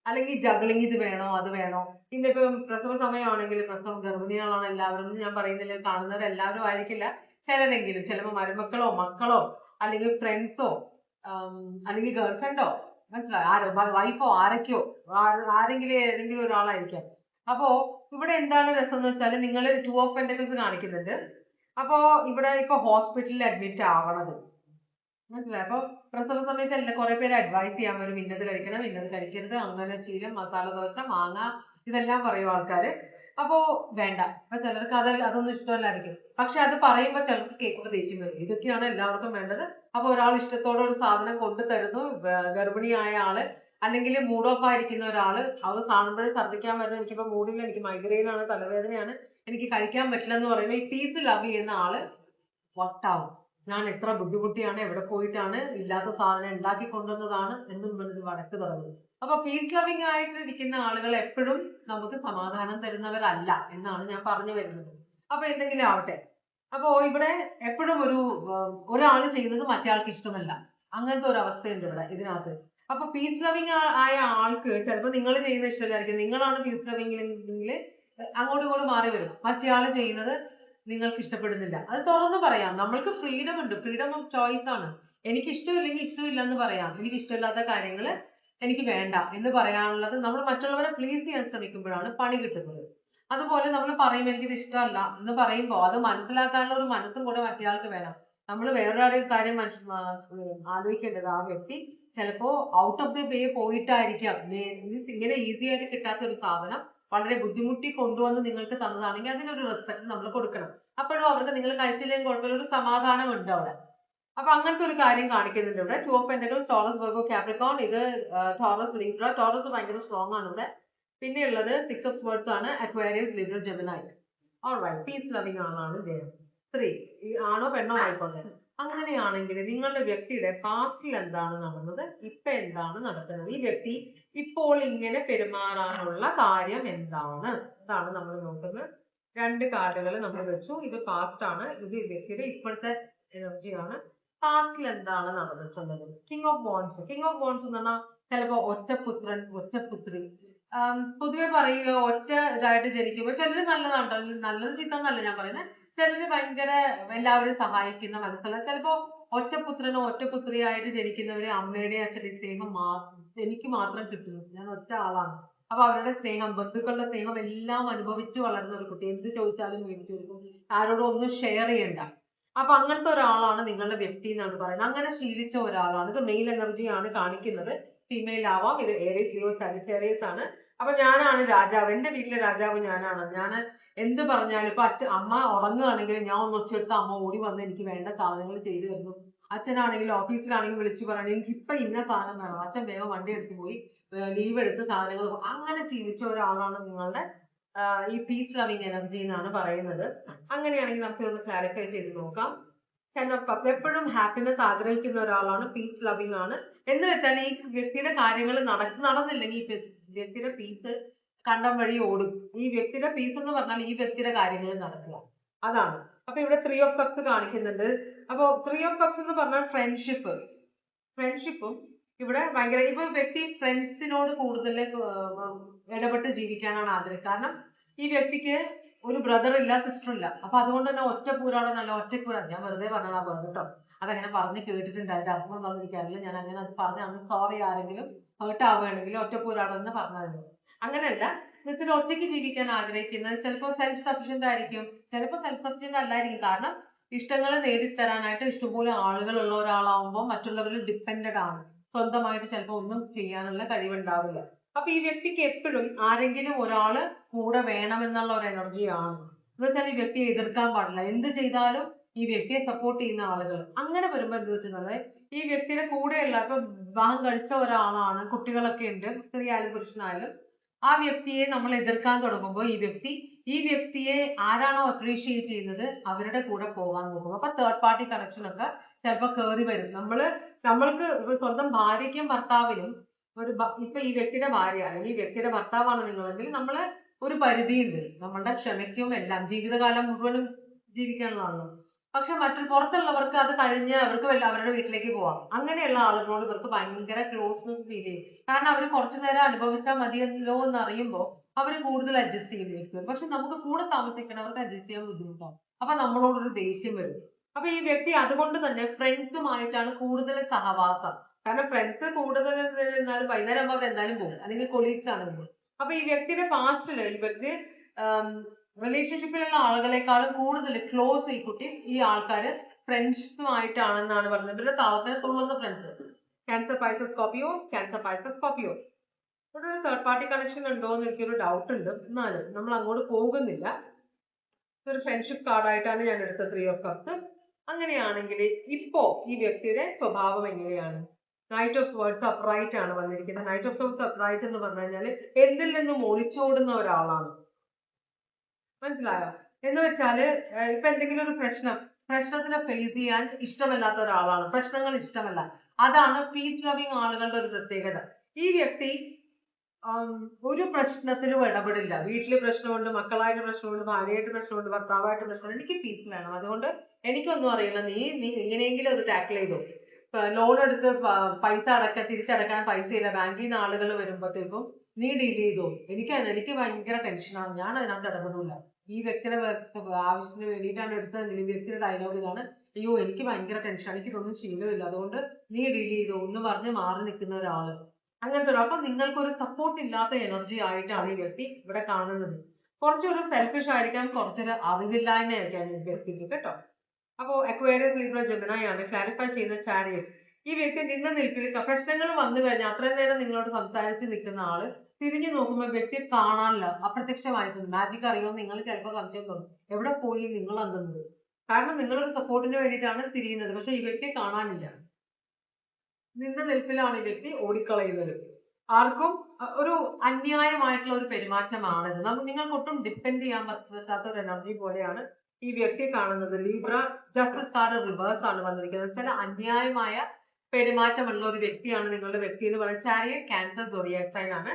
അല്ലെങ്കിൽ ജഗ്ലിങ്, ഇത് വേണോ അത് വേണോ. ഇന്നിപ്പോ പ്രസവ സമയമാണെങ്കിൽ ഗർഭിണികളാണ് എല്ലാവരും ഞാൻ പറയുന്നില്ല, കാണുന്നവരെല്ലാവരും ആയിരിക്കില്ല, ചിലരെങ്കിലും. ചിലപ്പോൾ മരുമക്കളോ മക്കളോ അല്ലെങ്കിൽ ഫ്രണ്ട്സോ അല്ലെങ്കിൽ ഗേൾ ഫ്രണ്ടോ, മനസ്സിലായോ, വൈഫോ ആരൊക്കെയോ ആരെങ്കിലും ഏതെങ്കിലും ഒരാളായിരിക്കാം. അപ്പോ ഇവിടെ എന്താണ് രസം എന്ന് വെച്ചാൽ നിങ്ങൾ 2 of Pentacles കാണിക്കുന്നുണ്ട്. അപ്പോ ഇവിടെ ഇപ്പൊ ഹോസ്പിറ്റലിൽ അഡ്മിറ്റ് ആവണത് മനസ്സിലായി. അപ്പൊ പ്രസവ സമയത്ത് കുറെ പേര് അഡ്വൈസ് ചെയ്യാൻ വരും, ഇന്നത് കഴിക്കണം, ഇന്നത് കഴിക്കരുത്, അങ്ങനെ ശീലം, മസാല ദോശ, മാങ്ങ, ഇതെല്ലാം പറയും ആൾക്കാര്. അപ്പോ വേണ്ട. അപ്പൊ ചിലർക്ക് അതൊന്നും ഇഷ്ടമല്ലായിരിക്കും. പക്ഷെ അത് പറയുമ്പോ ചിലർക്ക് കേൾക്കുമ്പോൾ ദേഷ്യം വരും. ഇതൊക്കെയാണ് എല്ലാവർക്കും വേണ്ടത്. അപ്പൊ ഒരാൾ ഇഷ്ടത്തോടെ ഒരു സാധനം കൊണ്ടു തരുന്നു, ഗർഭിണിയായ ആള് അല്ലെങ്കിൽ മൂഡ് ഓഫ് ആയിരിക്കുന്ന ഒരാള് അത് കാണുമ്പോഴേ ഛർദ്ദിക്കാൻ വരുന്നത്, എനിക്കിപ്പോ മൂഡില്ല, എനിക്ക് മൈഗ്രെയിൻ ആണ്, തലവേദനയാണ്, എനിക്ക് കഴിക്കാൻ പറ്റില്ല എന്ന് പറയുമ്പോൾ ഈ പീസ് ലവ് ചെയ്യുന്ന ആള് വട്ടാവും. ഞാൻ എത്ര ബുദ്ധിമുട്ടിയാണ്, എവിടെ പോയിട്ടാണ് ഇല്ലാത്ത സാധനം ഉണ്ടാക്കി കൊണ്ടുവന്നതാണ് എന്നും പറഞ്ഞ് വഴക്ക് തുടങ്ങും. അപ്പൊ പീസ് ലവിങ് ആയിട്ട് ഇരിക്കുന്ന ആളുകൾ എപ്പോഴും നമുക്ക് സമാധാനം തരുന്നവരല്ല എന്നാണ് ഞാൻ പറഞ്ഞു വരുന്നത്. അപ്പൊ എന്തെങ്കിലും ആവട്ടെ. അപ്പോ ഇവിടെ എപ്പോഴും ഒരാൾ ചെയ്യുന്നത് മറ്റേ ആൾക്ക് ഇഷ്ടമല്ല, അങ്ങനത്തെ ഒരു അവസ്ഥയുണ്ട് ഇവിടെ ഇതിനകത്ത്. അപ്പൊ പീസ് ലവിങ് ആയ ആൾക്ക് ചിലപ്പോൾ നിങ്ങൾ ചെയ്യുന്നത് ഇഷ്ടമല്ലായിരിക്കും. നിങ്ങളാണ് പീസ് ലവിങ്ങിലെങ്കിൽ അങ്ങോട്ടും ഇങ്ങോട്ടും മാറി വരും. മറ്റേ ആൾ ചെയ്യുന്നത് നിങ്ങൾക്ക് ഇഷ്ടപ്പെടുന്നില്ല. അത് തുറന്നു പറയാം. നമ്മൾക്ക് ഫ്രീഡം ഉണ്ട്, ഫ്രീഡം ഓഫ് ചോയ്സ് ആണ്. എനിക്ക് ഇഷ്ടമില്ലെങ്കിൽ ഇഷ്ടമില്ല എന്ന് പറയാം. എനിക്ക് ഇഷ്ടമില്ലാത്ത കാര്യങ്ങൾ എനിക്ക് വേണ്ട എന്ന് പറയാനുള്ളത്. നമ്മൾ മറ്റുള്ളവരെ പ്ലീസ് ചെയ്യാൻ ശ്രമിക്കുമ്പോഴാണ് പണി കിട്ടുന്നത്. അതുപോലെ നമ്മൾ പറയും എനിക്കിത് ഇഷ്ടമല്ല എന്ന് പറയുമ്പോൾ അത് മനസ്സിലാക്കാനുള്ള ഒരു മനസ്സും കൂടെ മറ്റേയാൾക്ക് വേണം. നമ്മൾ വേറൊരാളുടെ കാര്യം ആലോചിക്കേണ്ടത് ആ വ്യക്തി ചിലപ്പോ ഔട്ട് ഓഫ് ദി വേ പോയിട്ടായിരിക്കാം. മീൻസ് ഇങ്ങനെ ഈസി ആയിട്ട് കിട്ടാത്ത ഒരു സാധനം വളരെ ബുദ്ധിമുട്ടി കൊണ്ടുവന്ന് നിങ്ങൾക്ക് തന്നതാണെങ്കിൽ അതിനൊരു റെസ്പെക്ട് നമ്മൾ കൊടുക്കണം. അപ്പോഴും അവർക്ക് നിങ്ങൾ കഴിച്ചില്ലെങ്കിൽ കുഴപ്പമില്ല, ഒരു സമാധാനം ഉണ്ട് അവിടെ. അപ്പൊ അങ്ങനത്തെ ഒരു കാര്യം കാണിക്കുന്നുണ്ട് ഇവിടെ. 2 of pentacles, Taurus, Virgo, Capricorn. ഇത് ടോറസ്, ലീബ്ര. ടോറസ് ഭയങ്കര സ്ട്രോങ് ആണ് ഇവിടെ. പിന്നെ ഉള്ളത് 6 ഓഫ് സ്വർഡ്സ് ആണ്, Aquarius, Libra, Gemini. Alright, peace loving ആളാണ് ഇദ്ദേഹം. 3 ആണോ പെണ്ണോ ആയിക്കോട്ടെ. അങ്ങനെയാണെങ്കിൽ നിങ്ങളുടെ വ്യക്തിയുടെ പാസ്റ്റിൽ എന്താണ് നടന്നത്, ഇപ്പൊ എന്താണ് നടക്കുന്നത്, ഈ വ്യക്തി ഇപ്പോൾ ഇങ്ങനെ പെരുമാറാനുള്ള കാര്യം എന്താണ്, ഇതാണ് നമ്മൾ നോക്കുന്നത്. 2 കാർഡുകൾ നമ്മൾ വെച്ചു. ഇത് പാസ്റ്റ് ആണ്, ഇത് വ്യക്തിയുടെ ഇപ്പോഴത്തെ എനർജിയാണ്. പാസ്റ്റിൽ എന്താണ് നടന്നിട്ടുള്ളത്. King of wands. King of wands എന്ന് പറഞ്ഞാൽ ചിലപ്പോ ഒറ്റപുത്രൻ, ഒറ്റപുത്രി. പൊതുവെ പറയുക ഒറ്റ ഇതായിട്ട് ജനിക്കുമ്പോൾ ചിലര് നല്ലതാണ്ടോ, നല്ലത് ചീത്തന്നല്ല ഞാൻ പറയുന്നത്. ചിലര് ഭയങ്കര എല്ലാവരും സഹായിക്കുന്ന മനസ്സുള്ള, ചിലപ്പോ ഒറ്റപുത്രനോ ഒറ്റപുത്രിയായിട്ട് ജനിക്കുന്നവര് അമ്മയുടെ അച്ഛന്റെ സ്നേഹം എനിക്ക് മാത്രം കിട്ടുന്നു, ഞാൻ ഒറ്റ ആളാണ്. അപ്പൊ അവരുടെ സ്നേഹം, ബന്ധുക്കളുടെ സ്നേഹം എല്ലാം അനുഭവിച്ച് വളർന്ന ഒരു കുട്ടി. എന്ത് ചോദിച്ചാലും മേടിച്ചു കൊടുക്കും, ആരോടും ഒന്നും ഷെയർ ചെയ്യണ്ട. അപ്പൊ അങ്ങനത്തെ ഒരാളാണ് നിങ്ങളുടെ വ്യക്തി എന്നാണ് പറയുന്നത്. അങ്ങനെ ശീലിച്ച ഒരാളാണ്. ഇത് മെയിൽ എനർജിയാണ് കാണിക്കുന്നത്, ഫീമെയിൽ ആവാം. ഇത് ഏരീസ്, ലിയോ, സാജിറ്റേറിയസ് ആണ്. അപ്പൊ ഞാനാണ് രാജാവ്, എന്റെ വീട്ടിലെ രാജാവ് ഞാനാണ്. ഞാൻ എന്ത് പറഞ്ഞാലും ഇപ്പൊ അമ്മ ഉറങ്ങുകയാണെങ്കിൽ ഞാൻ ഒന്ന് ഒച്ചെടുത്ത് അമ്മ ഓടി വന്ന് എനിക്ക് വേണ്ട സാധനങ്ങൾ ചെയ്തു തരുന്നു. അച്ഛനാണെങ്കിൽ ഓഫീസിലാണെങ്കിൽ വിളിച്ചു പറയണം എനിക്ക് ഇപ്പൊ ഇന്ന സാധനം വേണം, അച്ഛൻ വേഗം വണ്ടി എടുത്ത് പോയി ലീവ് എടുത്ത് സാധനങ്ങൾ. അങ്ങനെ ശീലിച്ച ഒരാളാണ് നിങ്ങളുടെ ഈ പീസ് ലവിങ് എനർജി എന്നാണ് പറയുന്നത്. അങ്ങനെയാണെങ്കിൽ നമുക്ക് ഒന്ന് ക്ലാരിഫൈ ചെയ്ത് നോക്കാം. 10 ഓഫ് കപ്സ് എപ്പോഴും ഹാപ്പിനെസ് ആഗ്രഹിക്കുന്ന ഒരാളാണ്, പീസ് ലവിങ് ആണ്. എന്ന് വെച്ചാൽ ഈ വ്യക്തിയുടെ കാര്യങ്ങൾ നടന്നില്ലെങ്കിൽ ഈ വ്യക്തിയുടെ പീസ് കണ്ടം വഴി ഓടും. ഈ വ്യക്തിയുടെ പീസ് എന്ന് പറഞ്ഞാൽ ഈ വ്യക്തിയുടെ കാര്യങ്ങൾ നടക്കുക, അതാണ്. അപ്പൊ ഇവിടെ 3 ഓഫ് കപ്സ് കാണിക്കുന്നുണ്ട്. അപ്പൊ 3 ഓഫ് കപ്സ് എന്ന് പറഞ്ഞാൽ ഫ്രണ്ട്ഷിപ്പും ഇവിടെ ഭയങ്കര. ഇപ്പൊ വ്യക്തി ഫ്രണ്ട്സിനോട് കൂടുതൽ ഇടപെട്ട് ജീവിക്കാനാണ് ആഗ്രഹം. കാരണം ഈ വ്യക്തിക്ക് ഒരു ബ്രദർ ഇല്ല, സിസ്റ്റർ ഇല്ല. അപ്പൊ അതുകൊണ്ട് തന്നെ ഒറ്റ പൂരാടനല്ല, ഒറ്റക്കൂടാ. ഞാൻ വെറുതെ പറഞ്ഞാ പറഞ്ഞു കേട്ടോ, അതങ്ങനെ പറഞ്ഞ് കേട്ടിട്ടുണ്ട്. അതിന്റെ അർത്ഥം എന്താണെന്ന് എനിക്കറിയില്ല. ഞാൻ അങ്ങനെ അത് പറഞ്ഞാണ് സോറി. ആരെങ്കിലും ഹേർട്ട് ആവുകയാണെങ്കിൽ ഒറ്റപ്പൂരാടം എന്ന് പറഞ്ഞാൽ അങ്ങനെയല്ല. എന്നുവെച്ചാൽ ഒറ്റയ്ക്ക് ജീവിക്കാൻ ആഗ്രഹിക്കുന്നത് ചിലപ്പോൾ സെൽഫ് സഫിഷ്യന്റ് ആയിരിക്കും, ചിലപ്പോൾ സെൽഫ് സഫിഷ്യന്റ് അല്ലായിരിക്കും. കാരണം ഇഷ്ടങ്ങൾ നേടിത്തരാനായിട്ട് ഇഷ്ടംപോലെ ആളുകളുള്ള ഒരാളാവുമ്പോൾ മറ്റുള്ളവരിൽ ഡിപ്പെൻഡഡ് ആണ്. സ്വന്തമായിട്ട് ചിലപ്പോൾ ഒന്നും ചെയ്യാനുള്ള കഴിവുണ്ടാവില്ല. അപ്പൊ ഈ വ്യക്തിക്ക് എപ്പോഴും ആരെങ്കിലും ഒരാള് കൂടെ വേണമെന്നുള്ള ഒരു എനർജിയാണ്. എന്ന് വെച്ചാൽ ഈ വ്യക്തിയെ എതിർക്കാൻ പാടില്ല. എന്ത് ചെയ്താലും ഈ വ്യക്തിയെ സപ്പോർട്ട് ചെയ്യുന്ന ആളുകൾ. അങ്ങനെ വരുമ്പോൾ എന്ത് പറ്റുന്നത്, ഈ വ്യക്തിയുടെ കൂടെയുള്ള, ഇപ്പൊ വിവാഹം കഴിച്ച ഒരാളാണ്, കുട്ടികളൊക്കെ ഉണ്ട്, സ്ത്രീ ആയാലും പുരുഷനായാലും, ആ വ്യക്തിയെ നമ്മൾ എതിർക്കാൻ തുടങ്ങുമ്പോൾ ഈ വ്യക്തിയെ ആരാണോ അപ്രീഷിയേറ്റ് ചെയ്യുന്നത് അവരുടെ കൂടെ പോകാൻ നോക്കും. അപ്പൊ തേർഡ് പാർട്ടി കണക്ഷൻ ഒക്കെ ചിലപ്പോൾ കയറി വരും. നമ്മൾക്ക് സ്വന്തം ഭാര്യയ്ക്കും ഭർത്താവിനും ഇപ്പൊ ഈ വ്യക്തിയുടെ ഭാര്യ അല്ലെങ്കിൽ ഈ വ്യക്തിയുടെ ഭർത്താവാണ് നിങ്ങളെങ്കിൽ നമ്മള് ഒരു പരിധിയുണ്ട്. നമ്മളുടെ ക്ഷമയ്ക്കും എല്ലാം ജീവിതകാലം മുഴുവനും ജീവിക്കാനുള്ളതാണല്ലോ. പക്ഷെ പുറത്തുള്ളവർക്ക് അത് കഴിഞ്ഞ് അവർക്ക് അവരുടെ വീട്ടിലേക്ക് പോവാം. അങ്ങനെയുള്ള ആളുകളോട് ഇവർക്ക് ഭയങ്കര ക്ലോസ്നെസ് ഫീൽ ചെയ്യും. കാരണം അവർ കുറച്ചു നേരം അനുഭവിച്ചാൽ മതിയല്ലോ എന്ന് അറിയുമ്പോൾ അവർ കൂടുതൽ അഡ്ജസ്റ്റ് ചെയ്ത് വെക്കും. പക്ഷെ നമുക്ക് കൂടെ താമസിക്കണവർക്ക് അഡ്ജസ്റ്റ് ചെയ്യാൻ ബുദ്ധിമുട്ടാണ്. അപ്പൊ നമ്മളോടൊരു ദേഷ്യം വരും. അപ്പൊ ഈ വ്യക്തി അതുകൊണ്ട് തന്നെ ഫ്രണ്ട്സുമായിട്ടാണ് കൂടുതൽ സഹവാസം. കാരണം ഫ്രണ്ട്സ് കൂടുതൽ എന്നാലും വൈകുന്നേരം ആകുമ്പോൾ അവർ എന്തായാലും പോകും, അല്ലെങ്കിൽ കൊളീഗ്സ് ആണെങ്കിലും. അപ്പൊ ഈ വ്യക്തിയുടെ പാസ്റ്റില് ഈ വ്യക്തി റിലേഷൻഷിപ്പിലുള്ള ആളുകളെക്കാളും കൂടുതൽ ക്ലോസ് ഈ ആൾക്കാര് ഫ്രണ്ട്സുമായിട്ടാണെന്നാണ് പറയുന്നത്. ഇവരുടെ താളത്തിന് തുള്ളുന്ന friends. Cancer, Pisces, Scorpio. Cancer, Pisces, Scorpio. ഇവിടെ ഒരു തേർഡ് പാർട്ടി കണക്ഷൻ ഉണ്ടോ എന്ന് എനിക്കൊരു ഡൗട്ട് ഉണ്ട്. എന്നാലും നമ്മൾ അങ്ങോട്ട് പോകുന്നില്ല. ഒരു ഫ്രണ്ട്ഷിപ്പ് കാർഡായിട്ടാണ് ഞാൻ എടുത്തത് 3 ഓഫ് കപ്സ്. അങ്ങനെയാണെങ്കിൽ ഇപ്പോ ഈ വ്യക്തിയുടെ സ്വഭാവം എങ്ങനെയാണ്? നൈറ്റ് ഓഫ് സ്വർഡ്സ് അപ്രൈറ്റ് ആണ് വന്നിരിക്കുന്നത്. നൈറ്റ് ഓഫ് സ്വർഡ്സ് അപ്രൈറ്റ് എന്ന് പറഞ്ഞു കഴിഞ്ഞാൽ എന്തിൽ നിന്നും ഒളിച്ചോടുന്ന ഒരാളാണ്. മനസ്സിലായോ? എന്ന് വെച്ചാല് ഇപ്പൊ എന്തെങ്കിലും ഒരു പ്രശ്നത്തിനെ ഫേസ് ചെയ്യാൻ ഇഷ്ടമല്ലാത്ത ഒരാളാണ്. പ്രശ്നങ്ങൾ ഇഷ്ടമല്ല. അതാണ് പീസ് ലവിങ് ആളുകളുടെ ഒരു പ്രത്യേകത. ഈ വ്യക്തി ഒരു പ്രശ്നത്തിലും ഇടപെടില്ല. വീട്ടില് പ്രശ്നമുണ്ട്, മക്കളായിട്ട് പ്രശ്നമുണ്ട്, ഭാര്യയായിട്ട് പ്രശ്നമുണ്ട്, ഭർത്താവായിട്ട് പ്രശ്നമുണ്ട്, എനിക്ക് പീസ് വേണം, അതുകൊണ്ട് എനിക്കൊന്നും അറിയില്ല, നീ എങ്ങനെയെങ്കിലും അത് ടാക്കിൾ ചെയ്തോ. ലോൺ എടുത്ത് പൈസ തിരിച്ചടക്കാൻ പൈസ ഇല്ല, ബാങ്കിൽ നിന്ന് ആളുകൾ വരുമ്പോഴത്തേക്കും നീ ഡീൽ ചെയ്തോ, എനിക്ക് ഭയങ്കര ടെൻഷനാണ്, ഞാൻ അതിനകത്ത് ഇടപെടില്ല. ഈ വ്യക്തിയുടെ ആവശ്യത്തിന് വേണ്ടിയിട്ടാണ് എടുത്തതെങ്കിൽ ഈ വ്യക്തിയുടെ ഡയലോഗ് ഇതാണ്, അയ്യോ എനിക്ക് ഭയങ്കര ടെൻഷനാണ്, എനിക്കിതൊന്നും ശീലമില്ല, അതുകൊണ്ട് നീ ഡീൽ ചെയ്തോ എന്ന് പറഞ്ഞ് മാറി നിൽക്കുന്ന ഒരാള്. അങ്ങനത്തെ ഒരു, അപ്പൊ നിങ്ങൾക്കൊരു സപ്പോർട്ട് ഇല്ലാത്ത എനർജി ആയിട്ടാണ് ഈ വ്യക്തി ഇവിടെ കാണുന്നത്. കുറച്ചൊരു സെൽഫിഷ് ആയിരിക്കാം, കുറച്ചൊരു അറിവില്ലായ്മ ആയിരിക്കാം ഈ വ്യക്തിക്ക് കേട്ടോ. അപ്പോ അക്വേറിയസ്, ലിബ്ര, ജെമിനി ആണ് ക്ലാരിഫൈ ചെയ്യുന്ന ചാരിയറ്റ്. ഈ വ്യക്തി നിന്ന നിൽപ്പിൽ പ്രശ്നങ്ങൾ വന്നു കഴിഞ്ഞാൽ അത്രയും നേരം നിങ്ങളോട് സംസാരിച്ച് നിൽക്കുന്ന ആള് തിരിഞ്ഞു നോക്കുമ്പോൾ വ്യക്തിയെ കാണാനില്ല, അപ്രത്യക്ഷമായിരുന്നു. മാജിക് അറിയുമെന്ന് നിങ്ങൾ ചിലപ്പോൾ സംശയം തോന്നും, എവിടെ പോയി നിങ്ങൾ അന്നത്. കാരണം നിങ്ങളൊരു സപ്പോർട്ടിന് വേണ്ടിയിട്ടാണ് തിരിയുന്നത്, പക്ഷെ ഈ വ്യക്തിയെ കാണാനില്ല. നിന്ന നിൽപ്പിലാണ് ഈ വ്യക്തി ഓടിക്കളയുന്നത്. ആർക്കും ഒരു അന്യായമായിട്ടുള്ള ഒരു പെരുമാറ്റമാണിത്. നിങ്ങൾക്ക് ഒട്ടും ഡിപ്പെൻഡ് ചെയ്യാൻ പറ്റാത്ത ഒരു എനർജി പോലെയാണ് ഈ വ്യക്തി കാണുന്നത്. ലീബ്ര ജസ്റ്റിസ് കാർഡ് റിവേഴ്സ് ആണ് വന്നിരിക്കുന്നത്. ചില അന്യായമായ പെരുമാറ്റമുള്ള ഒരു വ്യക്തിയാണ് നിങ്ങളുടെ വ്യക്തി എന്ന് പറയുന്നത്. ചാരിയറ്റ് ക്യാൻസർ സോഡിയാക് സൈൻ ആണ്.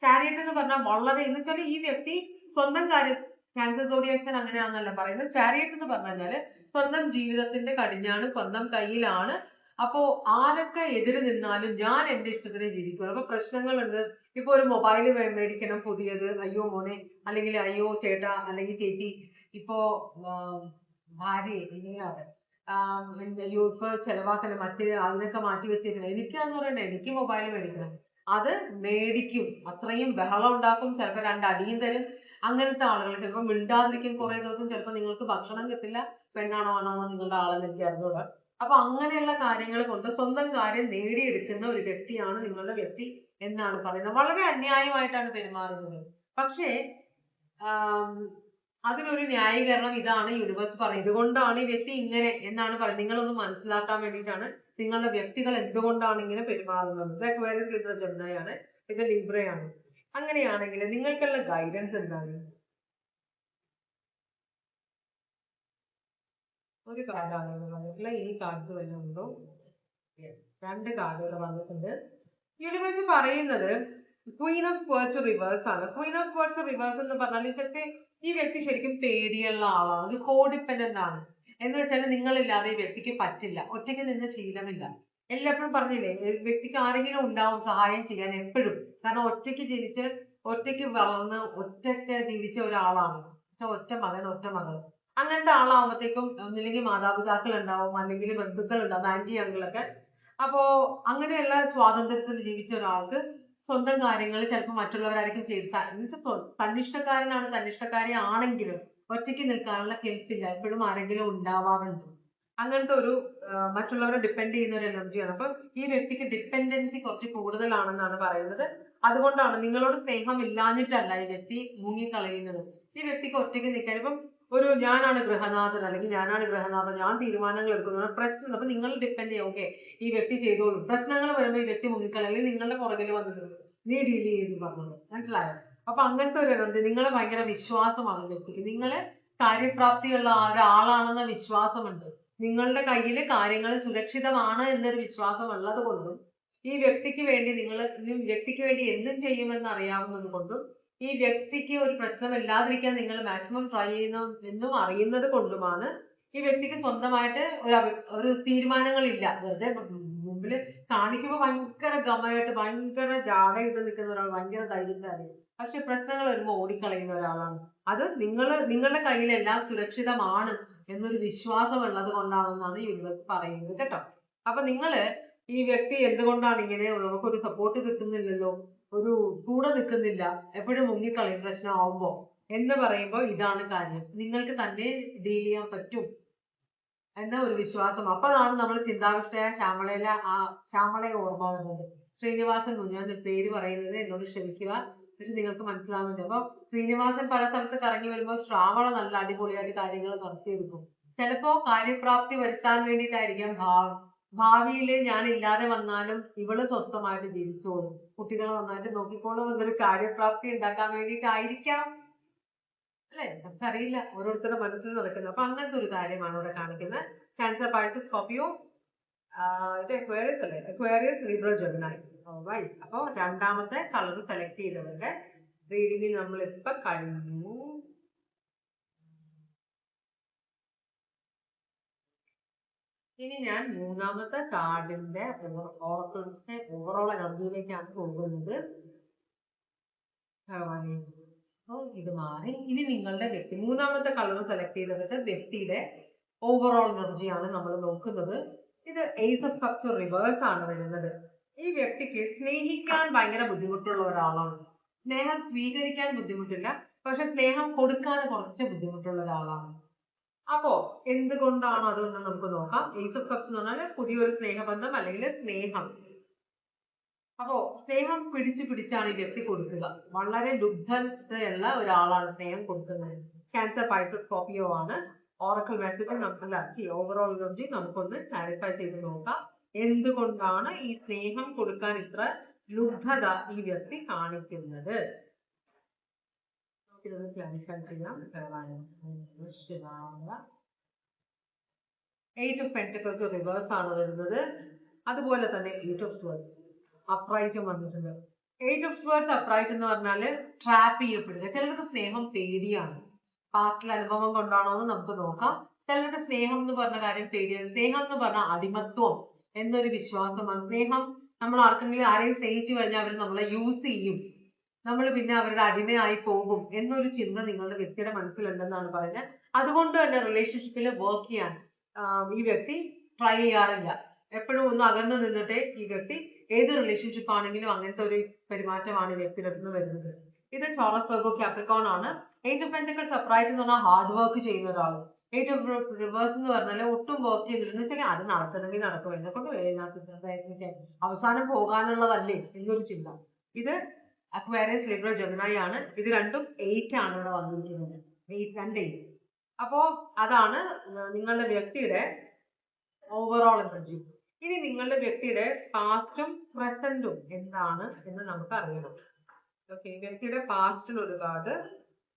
ചാരിയറ്റ് എന്ന് പറഞ്ഞാൽ വളരെ എന്ന് വെച്ചാൽ ഈ വ്യക്തി സ്വന്തം കാര്യം, ക്യാൻസർ സോഡിയാക് സൈൻ അങ്ങനെയാണെന്നല്ല പറയുന്നത്. ചാരിയറ്റ് എന്ന് പറഞ്ഞാല് സ്വന്തം ജീവിതത്തിന്റെ കടിഞ്ഞാണ് സ്വന്തം കയ്യിലാണ്. അപ്പോ ആരൊക്കെ എതിര് നിന്നാലും ഞാൻ എന്റെ ഇഷ്ടത്തിന് ജീവിക്കണം. അപ്പൊ പ്രശ്നങ്ങളുണ്ട്, ഇപ്പൊ ഒരു മൊബൈൽ മേടിക്കണം പുതിയത്, അയ്യോ മോനെ, അല്ലെങ്കിൽ അയ്യോ ചേട്ടാ, അല്ലെങ്കിൽ ചേച്ചി, ഇപ്പോ ഭാര്യ ഇങ്ങനെയാണ്, അയ്യോ ഇപ്പൊ ചെലവാക്കണം, മറ്റേ അതിനൊക്കെ മാറ്റി വെച്ചേക്കണം, എനിക്കാന്ന് പറയണ്ടേ, എനിക്ക് മൊബൈൽ മേടിക്കണം. അത് മേടിക്കും, അത്രയും ബഹളം ഉണ്ടാക്കും, ചിലപ്പോൾ രണ്ടടിയും തരും. അങ്ങനത്തെ ആളുകൾ ചിലപ്പോൾ മിണ്ടാതിരിക്കും കുറെ ദിവസം, ചിലപ്പോൾ നിങ്ങൾക്ക് ഭക്ഷണം കിട്ടില്ല, പെണ്ണാണോ ആണോ നിങ്ങളുടെ ആളെന്ന് എനിക്ക് അറിഞ്ഞൂടാ. അപ്പൊ അങ്ങനെയുള്ള കാര്യങ്ങൾ കൊണ്ട് സ്വന്തം കാര്യം നേടിയെടുക്കുന്ന ഒരു വ്യക്തിയാണ് നിങ്ങളുടെ വ്യക്തി എന്നാണ് പറയുന്നത്. വളരെ അന്യായമായിട്ടാണ് പെരുമാറുന്നത്. പക്ഷേ അതിനൊരു ന്യായീകരണം ഇതാണ് യൂണിവേഴ്സ് പറയുന്നത്. ഇതുകൊണ്ടാണ് ഈ വ്യക്തി ഇങ്ങനെ എന്നാണ് പറയുന്നത്. നിങ്ങളൊന്ന് മനസ്സിലാക്കാൻ വേണ്ടിയിട്ടാണ് നിങ്ങളുടെ വ്യക്തികൾ എന്തുകൊണ്ടാണ് ഇങ്ങനെ പെരുമാറുന്നത്. ഇത് അക്വേറിയസ്, ലിബ്ര, ജെമിനി ആണ്, ഇത് ലിബ്രയാണ്. അങ്ങനെയാണെങ്കിൽ നിങ്ങൾക്കുള്ള ഗൈഡൻസ് എന്താണ്? ഒരു കാർഡാണ് വന്നിട്ടുള്ള, ഈ കാർഡ് വരുന്നുണ്ടോ? രണ്ട് കാർഡുകൾ വന്നിട്ടുണ്ട്. യൂണിവേഴ്സ് പറയുന്നത് ക്വീൻ ഓഫ് സ്വേർഡ്സ് റിവേഴ്സ് ആണ്. ക്വീൻ ഓഫ് സ്വേർഡ്സ് റിവേഴ്സ് എന്ന് പറഞ്ഞാൽ ഇതൊക്കെ ഈ വ്യക്തി ശരിക്കും പേടിയുള്ള ആളാണ്, ഒരു കോഡിപ്പെൻഡന്റ് ആണ്. എന്ന് വെച്ചാൽ നിങ്ങളില്ലാതെ ഈ വ്യക്തിക്ക് പറ്റില്ല, ഒറ്റയ്ക്ക് നിന്ന് ശീലമില്ല. എല്ലാപ്പോഴും പറഞ്ഞില്ലേ, വ്യക്തിക്ക് ആരെങ്കിലും ഉണ്ടാവും സഹായം ചെയ്യാൻ എപ്പോഴും. കാരണം ഒറ്റയ്ക്ക് ജനിച്ച് ഒറ്റയ്ക്ക് വളർന്ന് ഒറ്റയ്ക്ക് ജീവിച്ച ഒരാളാണ്. ഒറ്റ മകൻ, ഒറ്റ മകൾ, അങ്ങനത്തെ ആളാവുമ്പോഴത്തേക്കും ഒന്നില്ലെങ്കിൽ മാതാപിതാക്കൾ ഉണ്ടാവും, അല്ലെങ്കിൽ ബന്ധുക്കൾ ഉണ്ടാവും, ആന്റി അങ്കിളൊക്കെ. അപ്പോ അങ്ങനെയുള്ള സ്വാതന്ത്ര്യത്തിൽ ജീവിച്ച ഒരാൾക്ക് സ്വന്തം കാര്യങ്ങൾ ചിലപ്പോൾ മറ്റുള്ളവരായിരിക്കും ചെയ്ത്, തന്നിഷ്ടക്കാരനാണ്, തന്നിഷ്ടക്കാരി ആണെങ്കിലും ഒറ്റയ്ക്ക് നിൽക്കാനുള്ള കെൽപ്പില്ല, എപ്പോഴും ആരെങ്കിലും ഉണ്ടാവാറുണ്ട്. അങ്ങനത്തെ ഒരു മറ്റുള്ളവരെ ഡിപ്പെൻഡ് ചെയ്യുന്ന ഒരു എനർജിയാണ്. അപ്പൊ ഈ വ്യക്തിക്ക് ഡിപ്പെൻഡൻസി കുറച്ച് കൂടുതലാണെന്നാണ് പറയുന്നത്. അതുകൊണ്ടാണ് നിങ്ങളോട് സ്നേഹം ഇല്ലാഞ്ഞിട്ടല്ല ഈ വ്യക്തി മുങ്ങിക്കളയുന്നത്. ഈ വ്യക്തിക്ക് ഒറ്റയ്ക്ക് നിൽക്കാൻ, ഇപ്പം ഒരു ഞാനാണ് ഗൃഹനാഥൻ, അല്ലെങ്കിൽ ഞാനാണ് ഗൃഹനാഥൻ, ഞാൻ തീരുമാനങ്ങൾ എടുക്കുന്നു, പ്രശ്നം അപ്പൊ നിങ്ങൾ ഡിപ്പെൻഡ് ചെയ്യും, ഓക്കെ ഈ വ്യക്തി ചെയ്തോളൂ. പ്രശ്നങ്ങൾ വരുമ്പോൾ ഈ വ്യക്തി മുങ്ങിക്കളയും, അല്ലെങ്കിൽ നിങ്ങളുടെ പുറകിൽ വന്നിട്ട് നീ ഡീൽ ചെയ്ത് പറഞ്ഞത്, മനസ്സിലായോ? അപ്പൊ അങ്ങനത്തെ ഒരു എനർജി, നിങ്ങളെ ഭയങ്കര വിശ്വാസമാണ് വ്യക്തിക്ക്, നിങ്ങള് കാര്യപ്രാപ്തിയുള്ള ഒരാളാണെന്ന വിശ്വാസമുണ്ട്, നിങ്ങളുടെ കയ്യിൽ കാര്യങ്ങൾ സുരക്ഷിതമാണ് എന്നൊരു വിശ്വാസം ഉള്ളത് കൊണ്ടും, ഈ വ്യക്തിക്ക് വേണ്ടി വ്യക്തിക്ക് വേണ്ടി എന്തും ചെയ്യുമെന്ന് അറിയാവുന്നത് കൊണ്ടും, ഈ വ്യക്തിക്ക് ഒരു പ്രശ്നമില്ലാതിരിക്കാൻ നിങ്ങൾ മാക്സിമം ട്രൈ ചെയ്യുന്നു എന്നും അറിയുന്നത് കൊണ്ടുമാണ് ഈ വ്യക്തിക്ക് സ്വന്തമായിട്ട് ഒരു തീരുമാനങ്ങളില്ല. വെറുതെ മുമ്പിൽ കാണിക്കുമ്പോൾ ഭയങ്കര ഗമയായിട്ട് ഭയങ്കര ജാടയിട്ട് നിൽക്കുന്ന ഒരാൾ, ഭയങ്കര ധൈര്യശാലി, പക്ഷെ പ്രശ്നങ്ങൾ വരുമ്പോൾ ഓടിക്കളയുന്ന ഒരാളാണ്. അത് നിങ്ങളുടെ കയ്യിലെല്ലാം സുരക്ഷിതമാണ് എന്നൊരു വിശ്വാസം ഉള്ളത് കൊണ്ടാണെന്നാണ് യൂണിവേഴ്സ് പറയുന്നത് കേട്ടോ. അപ്പൊ നിങ്ങള് ഈ വ്യക്തി എന്തുകൊണ്ടാണ് ഇങ്ങനെ, നമുക്കൊരു സപ്പോർട്ട് കിട്ടുന്നില്ലല്ലോ, ഒരു കൂടെ നിൽക്കുന്നില്ല, എപ്പോഴും മുങ്ങിക്കളയും പ്രശ്നമാവുമ്പോ എന്ന് പറയുമ്പോൾ ഇതാണ് കാര്യം, നിങ്ങൾക്ക് തന്നെ ഡീൽ ചെയ്യാൻ പറ്റും എന്ന ഒരു വിശ്വാസം. അപ്പോഴാണ് നമ്മൾ ചിന്താവിഷ്ടയായ ശ്യാമളയെ ഓർമ്മ വരുന്നത്. ശ്രീനിവാസൻ ഞാൻ പേര് പറയുന്നത് എന്നോട് ക്ഷമിക്കുക, പക്ഷെ നിങ്ങൾക്ക് മനസ്സിലാവുന്നുണ്ട്. അപ്പൊ ശ്രീനിവാസൻ പല സ്ഥലത്ത് കറങ്ങി വരുമ്പോൾ ശ്യാമള നല്ല അടിപൊളിയായിട്ട് കാര്യങ്ങൾ നടത്തിയെടുക്കും. ചിലപ്പോ കാര്യപ്രാപ്തി വരുത്താൻ വേണ്ടിയിട്ടായിരിക്കാം ഭാവിയില് ഞാൻ ഇല്ലാതെ വന്നാലും ഇവള് സ്വസ്ഥമായിട്ട് ജീവിച്ചോളും, കുട്ടികളെ നന്നായിട്ട് നോക്കിക്കോളും എന്നൊരു കാര്യപ്രാപ്തി ഉണ്ടാക്കാൻ വേണ്ടിയിട്ടായിരിക്കാം, അല്ലെ? നമുക്കറിയില്ല, ഓരോരുത്തരുടെ മനസ്സിൽ നടക്കുന്നത്. അപ്പൊ അങ്ങനത്തെ ഒരു കാര്യമാണ് ഇവിടെ കാണിക്കുന്നത്. ക്യാൻസർ, പൈസസ്, സ്കോർപിയോ, ഇത് അക്വേറിയസ് അല്ലേ, അക്വേറിയസ്, ലിബ്ര, ജെമിനി. റൈറ്റ്. അപ്പൊ രണ്ടാമത്തെ കളർ സെലക്ട് ചെയ്തവരുടെ റീഡിംഗ് നമ്മൾ ഇപ്പൊ കഴിഞ്ഞു. ഇനി ഞാൻ മൂന്നാമത്തെ കാർഡിന്റെ ഓറക്കിൾസിന്റെ ഓവറോൾ എനർജിയിലേക്കാണ് പോകുന്നത്. ഇത് മാറി. ഇനി നിങ്ങളുടെ വ്യക്തി മൂന്നാമത്തെ കളർ സെലക്ട് ചെയ്തവരുടെ വ്യക്തിയുടെ ഓവറോൾ എനർജിയാണ് നമ്മൾ നോക്കുന്നത്. ഇത് ഏസ് ഓഫ് കപ്സ് റിവേഴ്സ് ആണ് വരുന്നത്. ഈ വ്യക്തിക്ക് സ്നേഹിക്കാൻ ഭയങ്കര ബുദ്ധിമുട്ടുള്ള ഒരാളാണ്. സ്നേഹം സ്വീകരിക്കാൻ ബുദ്ധിമുട്ടില്ല, പക്ഷെ സ്നേഹം കൊടുക്കാൻ കുറച്ച് ബുദ്ധിമുട്ടുള്ള ഒരാളാണ്. അപ്പോ എന്തുകൊണ്ടാണ് അതെന്ന് നമുക്ക് നോക്കാം. ഏസ് ഓഫ് കപ്സ് എന്ന് പറഞ്ഞാൽ പുതിയൊരു സ്നേഹബന്ധം അല്ലെങ്കിൽ സ്നേഹം. അപ്പോ സ്നേഹം പിടിച്ചാണ് ഈ വ്യക്തി കൊടുക്കുക. വളരെ ദുഗ്ധതയുള്ള ഒരാളാണ് സ്നേഹം കൊടുക്കുന്നത്. ക്യാൻസർ, പൈസസ്, സ്കോർപിയോ ആണ്. ഓറക്കിൾ മെസ്സേജ് നമുക്ക് ഓവറോൾ എനർജി നമുക്കൊന്ന് ക്ലാരിഫൈ ചെയ്ത് നോക്കാം. എന്തുകൊണ്ടാണ് ഈ സ്നേഹം കൊടുക്കാൻ ഇത്ര ലുബ്ധത ഈ വ്യക്തി കാണിക്കുന്നത്? ഇതൊന്ന് ക്ലാരിഫൈ ചെയ്യാം. 8 ഓഫ് പെന്റക്കിൾസ് റിവേഴ്സ് ആണ് വരുന്നത്. അതുപോലെ തന്നെ 8 ഓഫ് സ്വർഡ്സ് അപ്രൈറ്റും വന്നിട്ടുണ്ട്. 8 ഓഫ് സ്വർഡ്സ് അപ്രൈറ്റ് എന്ന് പറഞ്ഞാല് ട്രാപ്പ് ചെയ്യപ്പെടുക. ചിലർക്ക് സ്നേഹം പേടിയാണ്. പാസ്റ്റിലെ അനുഭവം കൊണ്ടാണോ എന്ന് നമുക്ക് നോക്കാം. ചിലർക്ക് സ്നേഹം എന്ന് പറഞ്ഞ കാര്യം പേടിയാണ്. സ്നേഹം എന്ന് പറഞ്ഞാൽ അടിമത്വം എന്നൊരു വിശ്വാസമാണ്. സ്നേഹം, നമ്മൾ ആരെയും സ്നേഹിച്ചു കഴിഞ്ഞാൽ അവർ നമ്മളെ യൂസ് ചെയ്യും, നമ്മൾ പിന്നെ അവരുടെ അടിമയായി പോകും എന്നൊരു ചിന്ത നിങ്ങളുടെ വ്യക്തിയുടെ മനസ്സിലുണ്ടെന്നാണ് പറയുന്നത്. അതുകൊണ്ട് തന്നെ റിലേഷൻഷിപ്പിൽ വർക്ക് ചെയ്യാൻ ഈ വ്യക്തി ട്രൈ ചെയ്യാറില്ല. എപ്പോഴും ഒന്ന് അകന്നു നിന്നിട്ടേ ഈ വ്യക്തി ഏത് റിലേഷൻഷിപ്പ് ആണെങ്കിലും അങ്ങനത്തെ ഒരു പെരുമാറ്റമാണ് ഈ വ്യക്തിയുടെ അടുത്ത് വരുന്നത്. ഇത് ടോറസ്, വെർഗോ, കാപ്രിക്കോൺ ആണ്. 8 ഓഫ് പെന്റക്കിൾസ് അപ്രൈറ്റ് എന്ന് പറഞ്ഞാൽ ഹാർഡ് വർക്ക് ചെയ്യുന്ന ഒരാൾ. 8 ഓഫ് റിവേഴ്സ് എന്ന് പറഞ്ഞാൽ ഒട്ടും വർക്ക് ചെയ്തില്ലെന്ന് വെച്ചാൽ അത് നടക്കുന്നെങ്കിൽ നടക്കും, എന്നെ കൊണ്ട് അവസാനം പോകാനുള്ളതല്ലേ എന്നൊരു ചിന്ത. ഇത് അക്വേറിയസ്, ലിബ്ര, ജെമിനി ആണ്. ഇത് രണ്ടും 8 ആണ് ഇവിടെ വന്നിരിക്കുന്നത്. 8 and 8. അപ്പോ അതാണ് നിങ്ങളുടെ വ്യക്തിയുടെ ഓവറോൾ എനർജി. ഇനി നിങ്ങളുടെ വ്യക്തിയുടെ പാസ്റ്റും പ്രസന്റും എന്താണ് എന്ന് നമുക്ക് അറിയണം. ഓക്കെ, വ്യക്തിയുടെ പാസ്റ്റിൽ ഒരു കാർഡ്,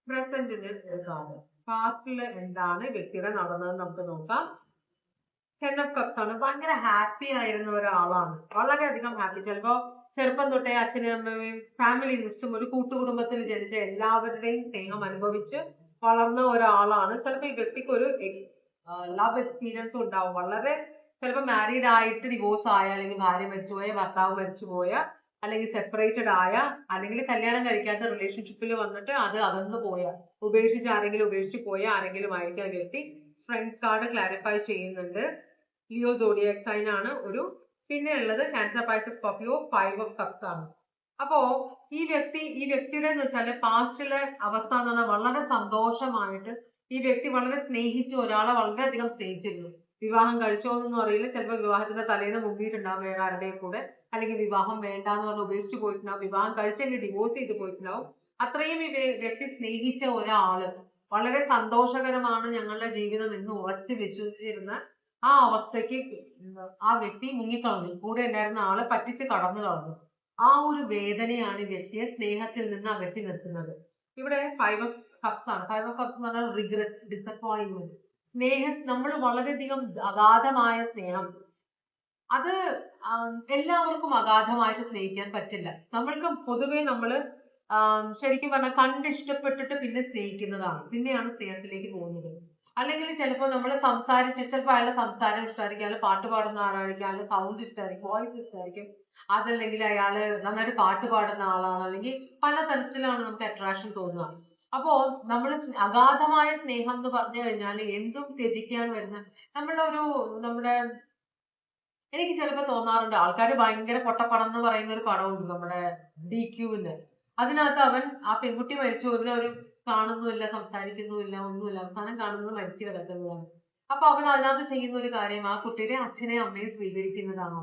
പ്രസന്റിന് ഒരു കാർഡ്. പാസ്റ്റിൽ എന്താണ് വ്യക്തിയുടെ നടന്നതെന്ന് നമുക്ക് നോക്കാം. 10 ഓഫ് കപ്സ് ആണ്. ഭയങ്കര ഹാപ്പി ആയിരുന്ന ഒരാളാണ്, വളരെയധികം ഹാപ്പി. ചിലപ്പോ ചെറുപ്പം തൊട്ടേ അച്ഛനും അമ്മയും ഫാമിലിയും ഒരു കൂട്ടുകുടുംബത്തിൽ ജനിച്ച എല്ലാവരുടെയും സ്നേഹം അനുഭവിച്ച് വളർന്ന ഒരാളാണ്. ചിലപ്പോൾ ഈ വ്യക്തിക്ക് ഒരു ലവ് എക്സ്പീരിയൻസും ഉണ്ടാവും. വളരെ ചിലപ്പോൾ മാരീഡ് ആയിട്ട് ഡിവോഴ്സ് ആയ, അല്ലെങ്കിൽ ഭാര്യ മരിച്ചുപോയ, ഭർത്താവ് മരിച്ചുപോയ, അല്ലെങ്കിൽ സെപ്പറേറ്റഡ് ആയ, അല്ലെങ്കിൽ കല്യാണം കഴിക്കാത്ത റിലേഷൻഷിപ്പിൽ വന്നിട്ട് അത് അകന്നു പോയ, ഉപേക്ഷിച്ച് പോയ ആരെങ്കിലും ആയിരിക്കും വ്യക്തി. സ്ട്രെങ്ത് കാർഡ് ക്ലാരിഫൈ ചെയ്യുന്നുണ്ട്. ലിയോ സോഡിയാക് സൈൻ ആണ്. പിന്നെ ഉള്ളത് cancer, Pisces, Scorpio, 5 of cups ആണ്. അപ്പോ ഈ വ്യക്തിയുടെ എന്ന് വെച്ചാല് പാസ്റ്റിലെ അവസ്ഥ എന്ന് പറഞ്ഞാൽ വളരെ സന്തോഷമായിട്ട് ഈ വ്യക്തി വളരെ സ്നേഹിച്ചു, ഒരാളെ വളരെയധികം സ്നേഹിച്ചിരുന്നു. വിവാഹം കഴിച്ചോന്നൊന്നും അറിയില്ല. ചിലപ്പോൾ വിവാഹത്തിന്റെ തലേന്ന് മുങ്ങിയിട്ടുണ്ടാവും വേറെ ആരുടെയും കൂടെ, അല്ലെങ്കിൽ വിവാഹം വേണ്ട എന്ന് പറഞ്ഞ് ഉപേക്ഷിച്ച് പോയിട്ടുണ്ടാവും, വിവാഹം കഴിച്ചെങ്കിൽ ഡിവോഴ്സ് ചെയ്ത് പോയിട്ടുണ്ടാവും. അത്രയും ഈ വ്യക്തി സ്നേഹിച്ച ഒരാള് വളരെ സന്തോഷകരമാണ് ഞങ്ങളുടെ ജീവിതം എന്ന് ഉറച്ചു വിശ്വസിച്ചിരുന്ന ആ അവസ്ഥയ്ക്ക് ആ വ്യക്തി മുങ്ങിക്കളഞ്ഞു. കൂടെ ഉണ്ടായിരുന്ന ആള് പറ്റിച്ച് കടന്നു കളഞ്ഞു. ആ ഒരു വേദനയാണ് ഈ വ്യക്തിയെ സ്നേഹത്തിൽ നിന്ന് അകറ്റി നിർത്തുന്നത്. ഇവിടെ 5 ഓഫ് കപ്സ് ആണ്. 5 ഓഫ് കപ്സ് എന്ന് പറഞ്ഞാൽ റിഗ്രറ്റ്, ഡിസപ്പോയിന്റ്മെന്റ്. നമ്മൾ വളരെയധികം അഗാധമായ സ്നേഹം, അത് എല്ലാവർക്കും അഗാധമായിട്ട് സ്നേഹിക്കാൻ പറ്റില്ല. നമ്മൾക്ക് പൊതുവെ ശരിക്കും പറഞ്ഞാൽ കണ്ടിഷ്ടപ്പെട്ടിട്ട് പിന്നെ സ്നേഹിക്കുന്നതാണ്, പിന്നെയാണ് സ്നേഹത്തിലേക്ക് പോകുന്നത്. അല്ലെങ്കിൽ ചിലപ്പോൾ നമ്മൾ ചിലപ്പോൾ അയാളുടെ സംസാരം ഇഷ്ടമായിരിക്കും, അയാൾ പാട്ട് പാടുന്ന ആളായിരിക്കും, അയാളുടെ സൗണ്ട് ഇഷ്ടമായിരിക്കും, വോയിസ് ഇഷ്ടമായിരിക്കും. അതല്ലെങ്കിൽ അയാള് നന്നായിട്ട് പാട്ട് പാടുന്ന ആളാണ്, അല്ലെങ്കിൽ പല തരത്തിലാണ് നമുക്ക് അട്രാക്ഷൻ തോന്നുക. അപ്പോ നമ്മൾ അഗാധമായ സ്നേഹം എന്ന് പറഞ്ഞു കഴിഞ്ഞാൽ എന്തും ത്യജിക്കാൻ വരുന്ന നമ്മുടെ എനിക്ക് ചിലപ്പോൾ തോന്നാറുണ്ട്, ആൾക്കാർ ഭയങ്കര പൊട്ടപ്പടം എന്ന് പറയുന്ന ഒരു പടമുണ്ട് നമ്മുടെ DQവിന്റെ. അതിനകത്ത് ആ പെൺകുട്ടി മരിച്ചു, അവർ കാണുന്നുമില്ല, സംസാരിക്കുന്നുമില്ല, ഒന്നുമില്ല. അവസാനം കാണുന്നത് മരിച്ചു കിടക്കുന്നതാണ്. അപ്പൊ അവൻ അതിനകത്ത് ചെയ്യുന്ന ഒരു കാര്യം ആ കുട്ടിയുടെ അച്ഛനെയും അമ്മയും സ്വീകരിക്കുന്നതാണ്.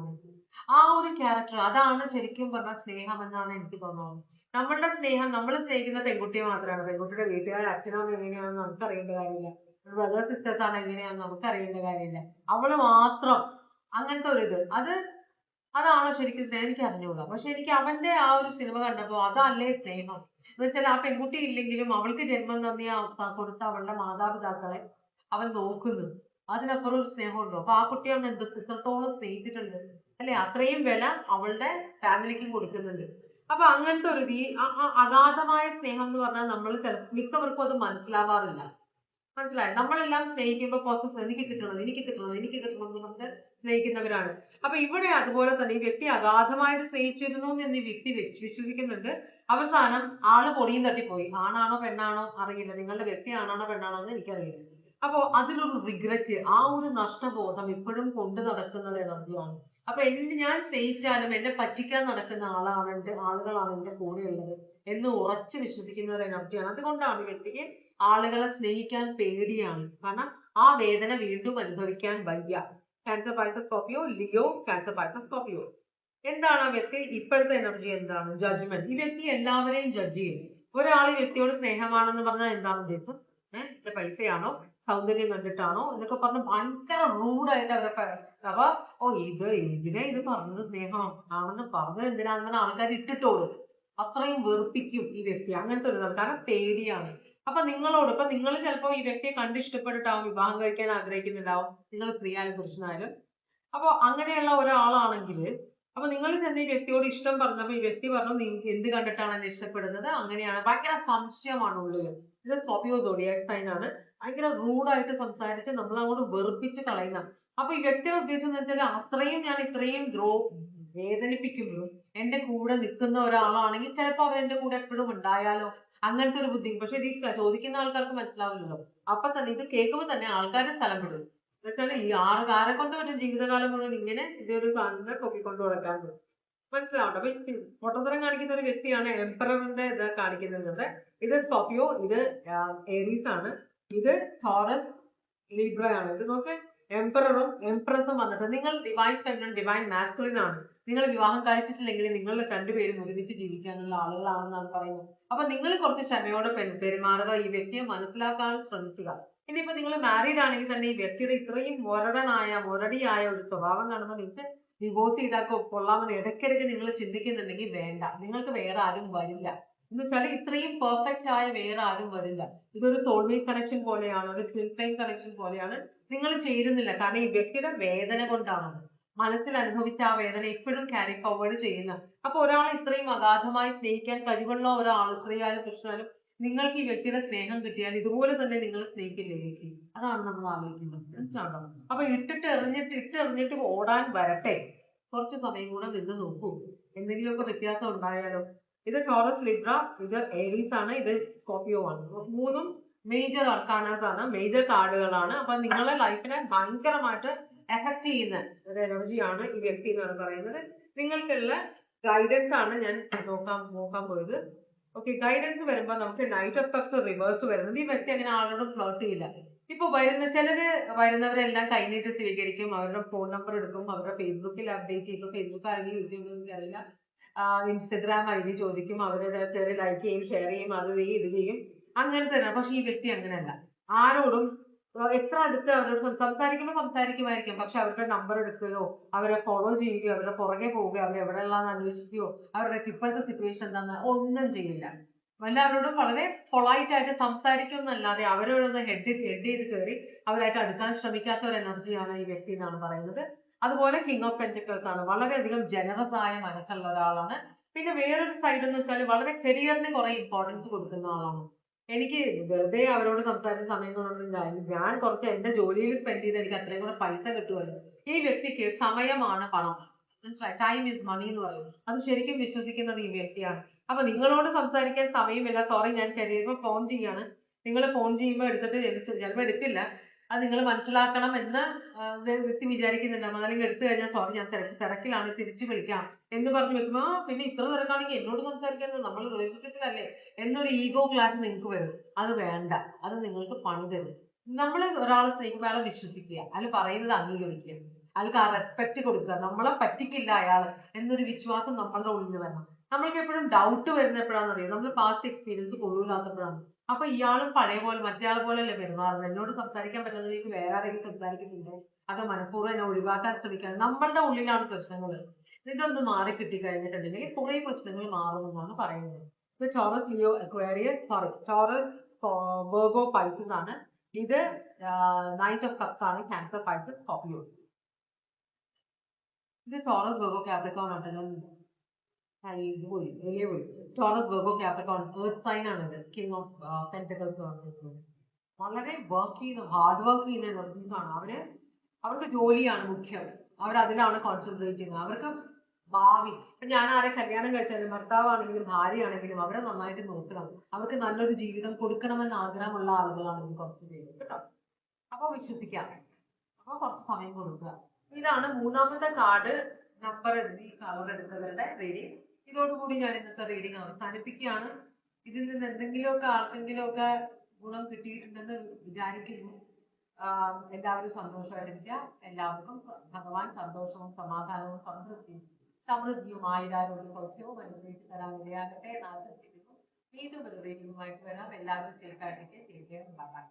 ആ ഒരു ക്യാരക്ടർ, അതാണ് ശരിക്കും പറഞ്ഞ സ്നേഹം എന്നാണ് എനിക്ക് തോന്നുന്നത്. നമ്മളുടെ സ്നേഹം, നമ്മൾ സ്നേഹിക്കുന്ന പെൺകുട്ടിയെ മാത്രമാണ്. പെൺകുട്ടിയുടെ വീട്ടുകാർ അച്ഛനും അമ്മ എങ്ങനെയാണെന്ന് നമുക്ക് അറിയേണ്ട കാര്യമില്ല, ബ്രദർ സിസ്റ്റേഴ്സ് ആണ് എങ്ങനെയാണെന്ന് നമുക്ക് അറിയേണ്ട കാര്യമില്ല. അവള് മാത്രം അങ്ങനത്തെ ഒരു ഇത്, അതാണോ ശരിക്കും സ്നേഹം എനിക്ക് അറിഞ്ഞുകൂടാ. പക്ഷെ എനിക്ക് അവന്റെ ആ ഒരു സിനിമ കണ്ടപ്പോ അതല്ലേ സ്നേഹം എന്ന് വെച്ചാൽ, ആ പെൺകുട്ടി ഇല്ലെങ്കിലും അവൾക്ക് ജന്മം കൊടുത്ത അവളുടെ മാതാപിതാക്കളെ അവൻ നോക്കുന്നു. അതിനപ്പുറം ഒരു സ്നേഹമുണ്ടോ? അപ്പൊ ആ കുട്ടി അവൻ ഇത്രത്തോളം സ്നേഹിച്ചിട്ടുണ്ട്. അല്ലെ? അത്രയും വില അവളുടെ ഫാമിലിക്കും കൊടുക്കുന്നുണ്ട്. അപ്പൊ അങ്ങനത്തെ ഒരു അഗാധമായ സ്നേഹം എന്ന് പറഞ്ഞാൽ നമ്മൾ മിക്കവർക്കും അത് മനസ്സിലാവാറില്ല. മനസ്സിലായോ? നമ്മളെല്ലാം സ്നേഹിക്കുമ്പോൾ പ്രോസസ് എനിക്ക് കിട്ടണം, എനിക്ക് കിട്ടണം, എനിക്ക് കിട്ടണം എന്ന് പറഞ്ഞിട്ട് സ്നേഹിക്കുന്നവരാണ്. അപ്പൊ ഇവിടെ അതുപോലെ തന്നെ ഈ വ്യക്തി അഗാധമായിട്ട് സ്നേഹിച്ചിരുന്നു എന്ന് ഈ വ്യക്തി വിശ്വസിക്കുന്നുണ്ട്. അവസാനം ആള് പൊടിയും തട്ടിപ്പോയി. ആണാണോ പെണ്ണാണോ അറിയില്ല. നിങ്ങളുടെ വ്യക്തി ആണാണോ പെണ്ണാണോ എന്ന് എനിക്കറിയില്ല. അപ്പൊ അതിലൊരു റിഗ്രറ്റ്, ആ ഒരു നഷ്ടബോധം ഇപ്പോഴും കൊണ്ട് നടക്കുന്ന ഒരു എനർജിയാണ്. അപ്പൊ ഞാൻ സ്നേഹിച്ചാലും എന്നെ പറ്റിക്കാൻ നടക്കുന്ന ആളുകളാണ് എന്റെ കൂടെയുള്ളത് എന്ന് ഉറച്ചു വിശ്വസിക്കുന്ന ഒരു എനർജിയാണ്. അതുകൊണ്ടാണ് ഈ വ്യക്തിക്ക് ആളുകളെ സ്നേഹിക്കാൻ പേടിയാണ്. കാരണം ആ വേദന വീണ്ടും അനുഭവിക്കാൻ വയ്യ. Cancer Pisces Scorpio, Leo, cancer Pisces Scorpio. എന്താണ് ആ വ്യക്തി ഇപ്പോഴത്തെ എനർജി? എന്താണ്? ജഡ്ജ്മെന്റ്. ഈ വ്യക്തി എല്ലാവരെയും ജഡ്ജ് ചെയ്യും. ഒരാൾ ഈ വ്യക്തിയോട് സ്നേഹമാണെന്ന് പറഞ്ഞാൽ എന്താണ് ഉദ്ദേശം? എന്റെ പൈസയാണോ, സൗന്ദര്യം കണ്ടിട്ടാണോ എന്നൊക്കെ പറഞ്ഞ് ഭയങ്കര റൂഡായിട്ട് അവരെ അപ്പൊ ഇത് പറഞ്ഞത് സ്നേഹം ആണെന്ന് പറഞ്ഞത് എന്തിനാണെന്ന് ആൾക്കാർ ഇട്ടിട്ടോളും. അത്രയും വെറുപ്പിക്കും ഈ വ്യക്തി. അങ്ങനത്തെ ഒരു കാരണം പേടിയാണ്. അപ്പൊ നിങ്ങൾ ചിലപ്പോ ഈ വ്യക്തിയെ കണ്ട് ഇഷ്ടപ്പെട്ടിട്ടാവും വിവാഹം കഴിക്കാൻ ആഗ്രഹിക്കുന്നുണ്ടാവും. നിങ്ങൾ സ്ത്രീയായാലും പുരുഷനായാലും. അപ്പൊ അങ്ങനെയുള്ള ഒരാളാണെങ്കിൽ അപ്പൊ നിങ്ങൾ ചെന്ന് ഈ വ്യക്തിയോട് ഇഷ്ടം പറഞ്ഞപ്പോ ഈ വ്യക്തി പറഞ്ഞു നീ എന്ത് കണ്ടിട്ടാണ് എന്നെ ഇഷ്ടപ്പെടുന്നത്? അങ്ങനെയാണ്. ഭയങ്കര സംശയമാണ് ഉള്ളില്. ഇത് സ്കോർപിയോ സോഡിയാക് സൈൻ ആണ്. ഭയങ്കര റൂഡായിട്ട് സംസാരിച്ച് നമ്മൾ അങ്ങോട്ട് വെറുപ്പിച്ച് കളയുന്ന. അപ്പൊ ഈ വ്യക്തിയുടെ ഉദ്ദേശം എന്ന് വെച്ചാൽ അത്രയും ഞാൻ ഇത്രയും വേദനിപ്പിക്കുമ്പോഴും എന്റെ കൂടെ നിൽക്കുന്ന ഒരാളാണെങ്കിൽ ചിലപ്പോൾ അവർ എന്റെ കൂടെ എപ്പോഴും ഉണ്ടായാലോ, അങ്ങനത്തെ ഒരു ബുദ്ധി. പക്ഷെ ഇത് ചോദിക്കുന്ന ആൾക്കാർക്ക് മനസ്സിലാവില്ലല്ലോ. അപ്പൊ തന്നെ ഇത് കേൾക്കുമ്പോൾ തന്നെ ആൾക്കാരുടെ സ്ഥലം വിടും. എന്നുവെച്ചാൽ ഈ ആരെ കൊണ്ട് ഒരു ജീവിതകാലം മുഴുവൻ ഇങ്ങനെ ഇതൊരു സാധനം പൊക്കിക്കൊണ്ട് നടക്കാൻ പറ്റും. മനസ്സിലാവട്ടെ? അപ്പൊ പൊട്ടത്തരം കാണിക്കുന്ന ഒരു വ്യക്തിയാണ് എംപററിന്റെ ഇത് കാണിക്കുന്നത്. ഇത് സ്കോർപിയോ, ഇത് ഏരീസ് ആണ്, ഇത് ടോറസ്, ലിബ്ര ആണ്. ഇത് നോക്ക്, എംപററും എംപ്രസും വന്നിട്ട് നിങ്ങൾ ഡിവൈൻ ഫെമിനിൻ, ഡിവൈൻ മാസ്കുലിൻ ആണ്. നിങ്ങൾ വിവാഹം കഴിച്ചിട്ടില്ലെങ്കിൽ നിങ്ങൾ രണ്ടുപേരും ഒരുമിച്ച് ജീവിക്കാനുള്ള ആളുകളാണെന്നാണ് പറയുന്നത്. അപ്പൊ നിങ്ങൾ കുറച്ച് ക്ഷമയോടെ പെരുമാറുക, ഈ വ്യക്തിയെ മനസ്സിലാക്കാൻ ശ്രമിക്കുക. ഇനിയിപ്പോ നിങ്ങൾ മാരീഡ് ആണെങ്കിൽ തന്നെ ഈ വ്യക്തിയുടെ ഇത്രയും മുരടിയായ ഒരു സ്വഭാവം കാണുമ്പോൾ നിങ്ങൾക്ക് ഡിവോഴ്സ് ചെയ്താൽ കൊള്ളാമെന്ന് ഇടയ്ക്കിടയ്ക്ക് നിങ്ങൾ ചിന്തിക്കുന്നുണ്ടെങ്കിൽ വേണ്ട. നിങ്ങൾക്ക് വേറെ ആരും വരില്ല. എന്ന് വെച്ചാൽ ഇത്രയും പെർഫെക്റ്റ് ആയ വേറെ ആരും വരില്ല. ഇതൊരു സോൾമേറ്റ് കണക്ഷൻ പോലെയാണ്, ഒരു ട്വിൻ ഫ്ലെയിം കണക്ഷൻ പോലെയാണ്. നിങ്ങൾ ചേരുന്നില്ല. കാരണം ഈ വ്യക്തിയുടെ വേദന കൊണ്ടാണ്, മനസ്സിൽ അനുഭവിച്ച ആ വേദന ഇപ്പോഴും ക്യാരി ഫോർവേഡ് ചെയ്യുന്ന. അപ്പൊ ഒരാളെ ഇത്രയും അഗാധമായി സ്നേഹിക്കാൻ കഴിവുള്ള ഒരാൾ, സ്ത്രീയായാലും പുരുഷനായാലും, നിങ്ങൾക്ക് ഈ വ്യക്തിയുടെ സ്നേഹം കിട്ടിയാൽ ഇതുപോലെ തന്നെ നിങ്ങൾ സ്നേഹിക്കില്ലേ വ്യക്തി? അതാണ് നമ്മൾ ആലോചിക്കുന്നത്. മനസ്സിലാണോ? അപ്പൊ ഇട്ടെറിഞ്ഞിട്ട് ഓടാൻ വരട്ടെ. കുറച്ച് സമയം കൂടെ നിന്ന് നോക്കൂ, എന്തെങ്കിലുമൊക്കെ വ്യത്യാസം ഉണ്ടായാലോ. ഇത് ടോറസ്, ലിബ്ര, ഇത് ഏരീസ് ആണ്, ഇത് സ്കോർപിയോ ആണ്. മൂന്നും മേജർ അർക്കാനാസ് ആണ്, മേജർ കാർഡുകളാണ്. അപ്പൊ നിങ്ങളുടെ ലൈഫിനെ ഭയങ്കരമായിട്ട് എഫക്ട് ചെയ്യുന്ന ഒരു എനർജിയാണ് ഈ വ്യക്തി എന്നാണ് പറയുന്നത്. നിങ്ങൾക്കുള്ള ഗൈഡൻസ് ആണ് ഞാൻ നോക്കാൻ പോയത്. ഓക്കെ, ഗൈഡൻസ് വരുമ്പോൾ നമുക്ക് നൈറ്റ് ഓഫ് കപ്സ് റിവേഴ്സ് വരുന്നത്. ഈ വ്യക്തി അങ്ങനെ ആളോട് ഫ്ലോട്ട് ചെയ്യില്ല. ഇപ്പൊ വരുന്നവരെല്ലാം കൈനീട്ട് സ്വീകരിക്കും, അവരുടെ ഫോൺ നമ്പർ എടുക്കും, അവരുടെ ഫേസ്ബുക്കിൽ അപ്ഡേറ്റ് ചെയ്യും. ഫേസ്ബുക്ക് ആരെങ്കിലും യൂസ് ചെയ്യുന്നത് അറിയില്ല. ഇൻസ്റ്റഗ്രാം ID ചോദിക്കും, അവരുടെ ലൈക്ക് ചെയ്യും, ഷെയർ ചെയ്യും, അത് ചെയ്യും, ഇത് ചെയ്യും. അങ്ങനത്തെ തന്നെ. പക്ഷെ ഈ വ്യക്തി അങ്ങനെയല്ല. ആരോടും എത്ര അടുത്ത് അവരോട് സംസാരിക്കുമായിരിക്കും, പക്ഷെ അവരുടെ നമ്പർ എടുക്കുകയോ, അവരെ ഫോളോ ചെയ്യുകയോ, അവരുടെ പുറകെ പോവുകയോ, അവർ എവിടെയുള്ളതെന്ന് അന്വേഷിക്കുകയോ, അവരുടെ ഇപ്പോഴത്തെ സിറ്റുവേഷൻ എന്താന്ന് ഒന്നും ചെയ്യില്ല. എല്ലാവരോടും വളരെ പൊളൈറ്റ് ആയിട്ട് സംസാരിക്കും എന്നല്ലാതെ അവരോടൊന്ന് ഹെഡ് ചെയ്ത് കയറി അവരായിട്ട് അടുക്കാൻ ശ്രമിക്കാത്ത ഒരു എനർജിയാണ് ഈ വ്യക്തി എന്നാണ് പറയുന്നത്. അതുപോലെ കിങ് ഓഫ് പെന്റിക്കിൾസ് ആണ്. വളരെയധികം ജനറസ് ആയ മനസ്സുള്ള ഒരാളാണ്. പിന്നെ വേറൊരു സൈഡ് എന്ന് വെച്ചാൽ വളരെ കരിയറിന് കുറെ ഇമ്പോർട്ടൻസ് കൊടുക്കുന്ന ആളാണ്. എനിക്ക് വെറുതെ അവരോട് സംസാരിച്ച സമയങ്ങളൊന്നും ഞാൻ കുറച്ച് എന്റെ ജോലിയിൽ സ്പെൻഡ് ചെയ്ത് എനിക്ക് അത്രയും കൂടെ പൈസ കിട്ടുമല്ലോ. ഈ വ്യക്തിക്ക് സമയമാണ് പണം. മനസ്സിലായി? ടൈം ഈസ് മണി എന്ന് പറയും. അത് ശരിക്കും വിശ്വസിക്കുന്നത് ഈ വ്യക്തിയാണ്. അപ്പൊ നിങ്ങളോട് സംസാരിക്കാൻ സമയമില്ല, സോറി ഞാൻ കരിയറിൽ ഫോൺ ചെയ്യാണ്. നിങ്ങൾ ഫോൺ ചെയ്യുമ്പോൾ എടുത്തിട്ട് ചിലപ്പോൾ എടുക്കില്ല. അത് നിങ്ങൾ മനസ്സിലാക്കണം എന്ന് വ്യക്തി വിചാരിക്കുന്നുണ്ടാവും. അല്ലെങ്കിൽ എടുത്തു കഴിഞ്ഞാൽ സോറി ഞാൻ തിരക്കിലാണ്, തിരിച്ചു വിളിക്കാം എന്ന് പറഞ്ഞു വെക്കുമ്പോ പിന്നെ ഇത്ര തിരക്കാണെങ്കിൽ എന്നോട് സംസാരിക്കാൻ, നമ്മൾ റിലേഷൻഷിപ്പിലല്ലേ എന്നൊരു ഈഗോ ക്ലാഷ് നിങ്ങൾക്ക് വരും. അത് വേണ്ട. അത് നിങ്ങൾക്ക് പണി തരും. നമ്മൾ ഒരാളെ സ്നേഹിക്കുമ്പോൾ അയാളെ വിശ്വസിക്കുക, അയാൾ പറയുന്നത് അംഗീകരിക്കുക, അയാൾക്ക് ആ റെസ്പെക്ട് കൊടുക്കുക. നമ്മളെ പറ്റിക്കില്ല അയാൾ എന്നൊരു വിശ്വാസം നമ്മളുടെ ഉള്ളിൽ വരണം. നമ്മൾക്ക് എപ്പോഴും ഡൗട്ട് വരുന്ന എപ്പോഴാണെന്നറിയാം, നമ്മൾ പാസ്റ്റ് എക്സ്പീരിയൻസ് കൊള്ളൂലാത്തപ്പോഴാണ്. അപ്പൊ ഇയാളും പഴയ പോലെ മറ്റേയാളെ പോലെയല്ലേ പെരുമാറുന്നത്. എന്നോട് സംസാരിക്കാൻ പറ്റുന്നതിലേക്ക് വേറെ ആരെങ്കിലും സംസാരിക്കുന്നുണ്ടോ, അതോ മനഃപൂർവ്വം എന്നെ ഒഴിവാക്കാൻ ശ്രമിക്കാൻ? നമ്മളുടെ ഉള്ളിലാണ് പ്രശ്നങ്ങൾ. ഇതൊന്ന് മാറി കിട്ടി കഴിഞ്ഞിട്ടുണ്ടെങ്കിൽ കുറെ പ്രശ്നങ്ങൾ മാറുമെന്നാണ് പറയുന്നത്. ഇത് Taurus, Leo, Aquarius, Taurus, Virgo, Pisces ആണ്. ഇത് നൈറ്റ് ഓഫ് കപ്സ് ആണ്, ക്യാൻസർ, പൈസസ്, സ്കോർപിയോ. ഇത് ടോറസ് വെർഗോ കാപ്രിക്കോൺ ഉണ്ടല്ലോ. ഇത് പോയി വലിയ പോയി. Taurus Virgo Capricorn earth sign ആണിത്. കിങ് ഓഫ് പെന്റക്കൽസ് പറഞ്ഞിരിക്കുന്നത്. വളരെ വർക്ക് ചെയ്യുന്ന ഹാർഡ് വർക്ക് ചെയ്യുന്ന എനർജീസ് ആണ് അവര്. അവർക്ക് ജോലിയാണ് മുഖ്യം. അവർ അതിലാണ് കോൺസെൻട്രേറ്റ് ചെയ്യുന്നത്. അവർക്ക് ഭാവി, ഇപ്പൊ ഞാൻ ആരെ കല്യാണം കഴിച്ചാലും ഭർത്താവാണെങ്കിലും ഭാര്യയാണെങ്കിലും അവരെ നന്നായിട്ട് നോക്കണം, അവർക്ക് നല്ലൊരു ജീവിതം കൊടുക്കണമെന്ന് ആഗ്രഹമുള്ള ആളുകളാണ് ഈ കുറച്ച് പേര് കേട്ടോ. അപ്പൊ വിശ്വസിക്കാം. അപ്പൊ കുറച്ച് സമയം കൊടുക്കുക. ഇതാണ് മൂന്നാമത്തെ കാർഡ്. നമ്പർ എഴുതി കളർ എടുത്തവരുടെ റീഡിങ്. ഇതോടുകൂടി ഞാൻ ഇന്നത്തെ റീഡിങ് അവസാനിപ്പിക്കുകയാണ്. ഇതിൽ നിന്ന് എന്തെങ്കിലുമൊക്കെ ആർക്കെങ്കിലുമൊക്കെ ഗുണം കിട്ടിയിട്ടുണ്ടെന്ന് വിചാരിക്കുന്നു. എല്ലാവരും സന്തോഷമായിരിക്കുക. എല്ലാവർക്കും ഭഗവാൻ സന്തോഷവും സമാധാനവും സമൃദ്ധിയും ആയുരാരോഗ്യ സൗഖ്യവും അനുഗ്രഹിച്ച് തരാൻ ഇടയാകട്ടെ എന്ന് ആശംസിക്കുന്നു. വീണ്ടും ഒരു റീഡിങ്ങുമായിട്ട് വരാം. എല്ലാവരും സേഫ് ആയിട്ടൊക്കെ ചെയ്തേ ഉണ്ടാകാം.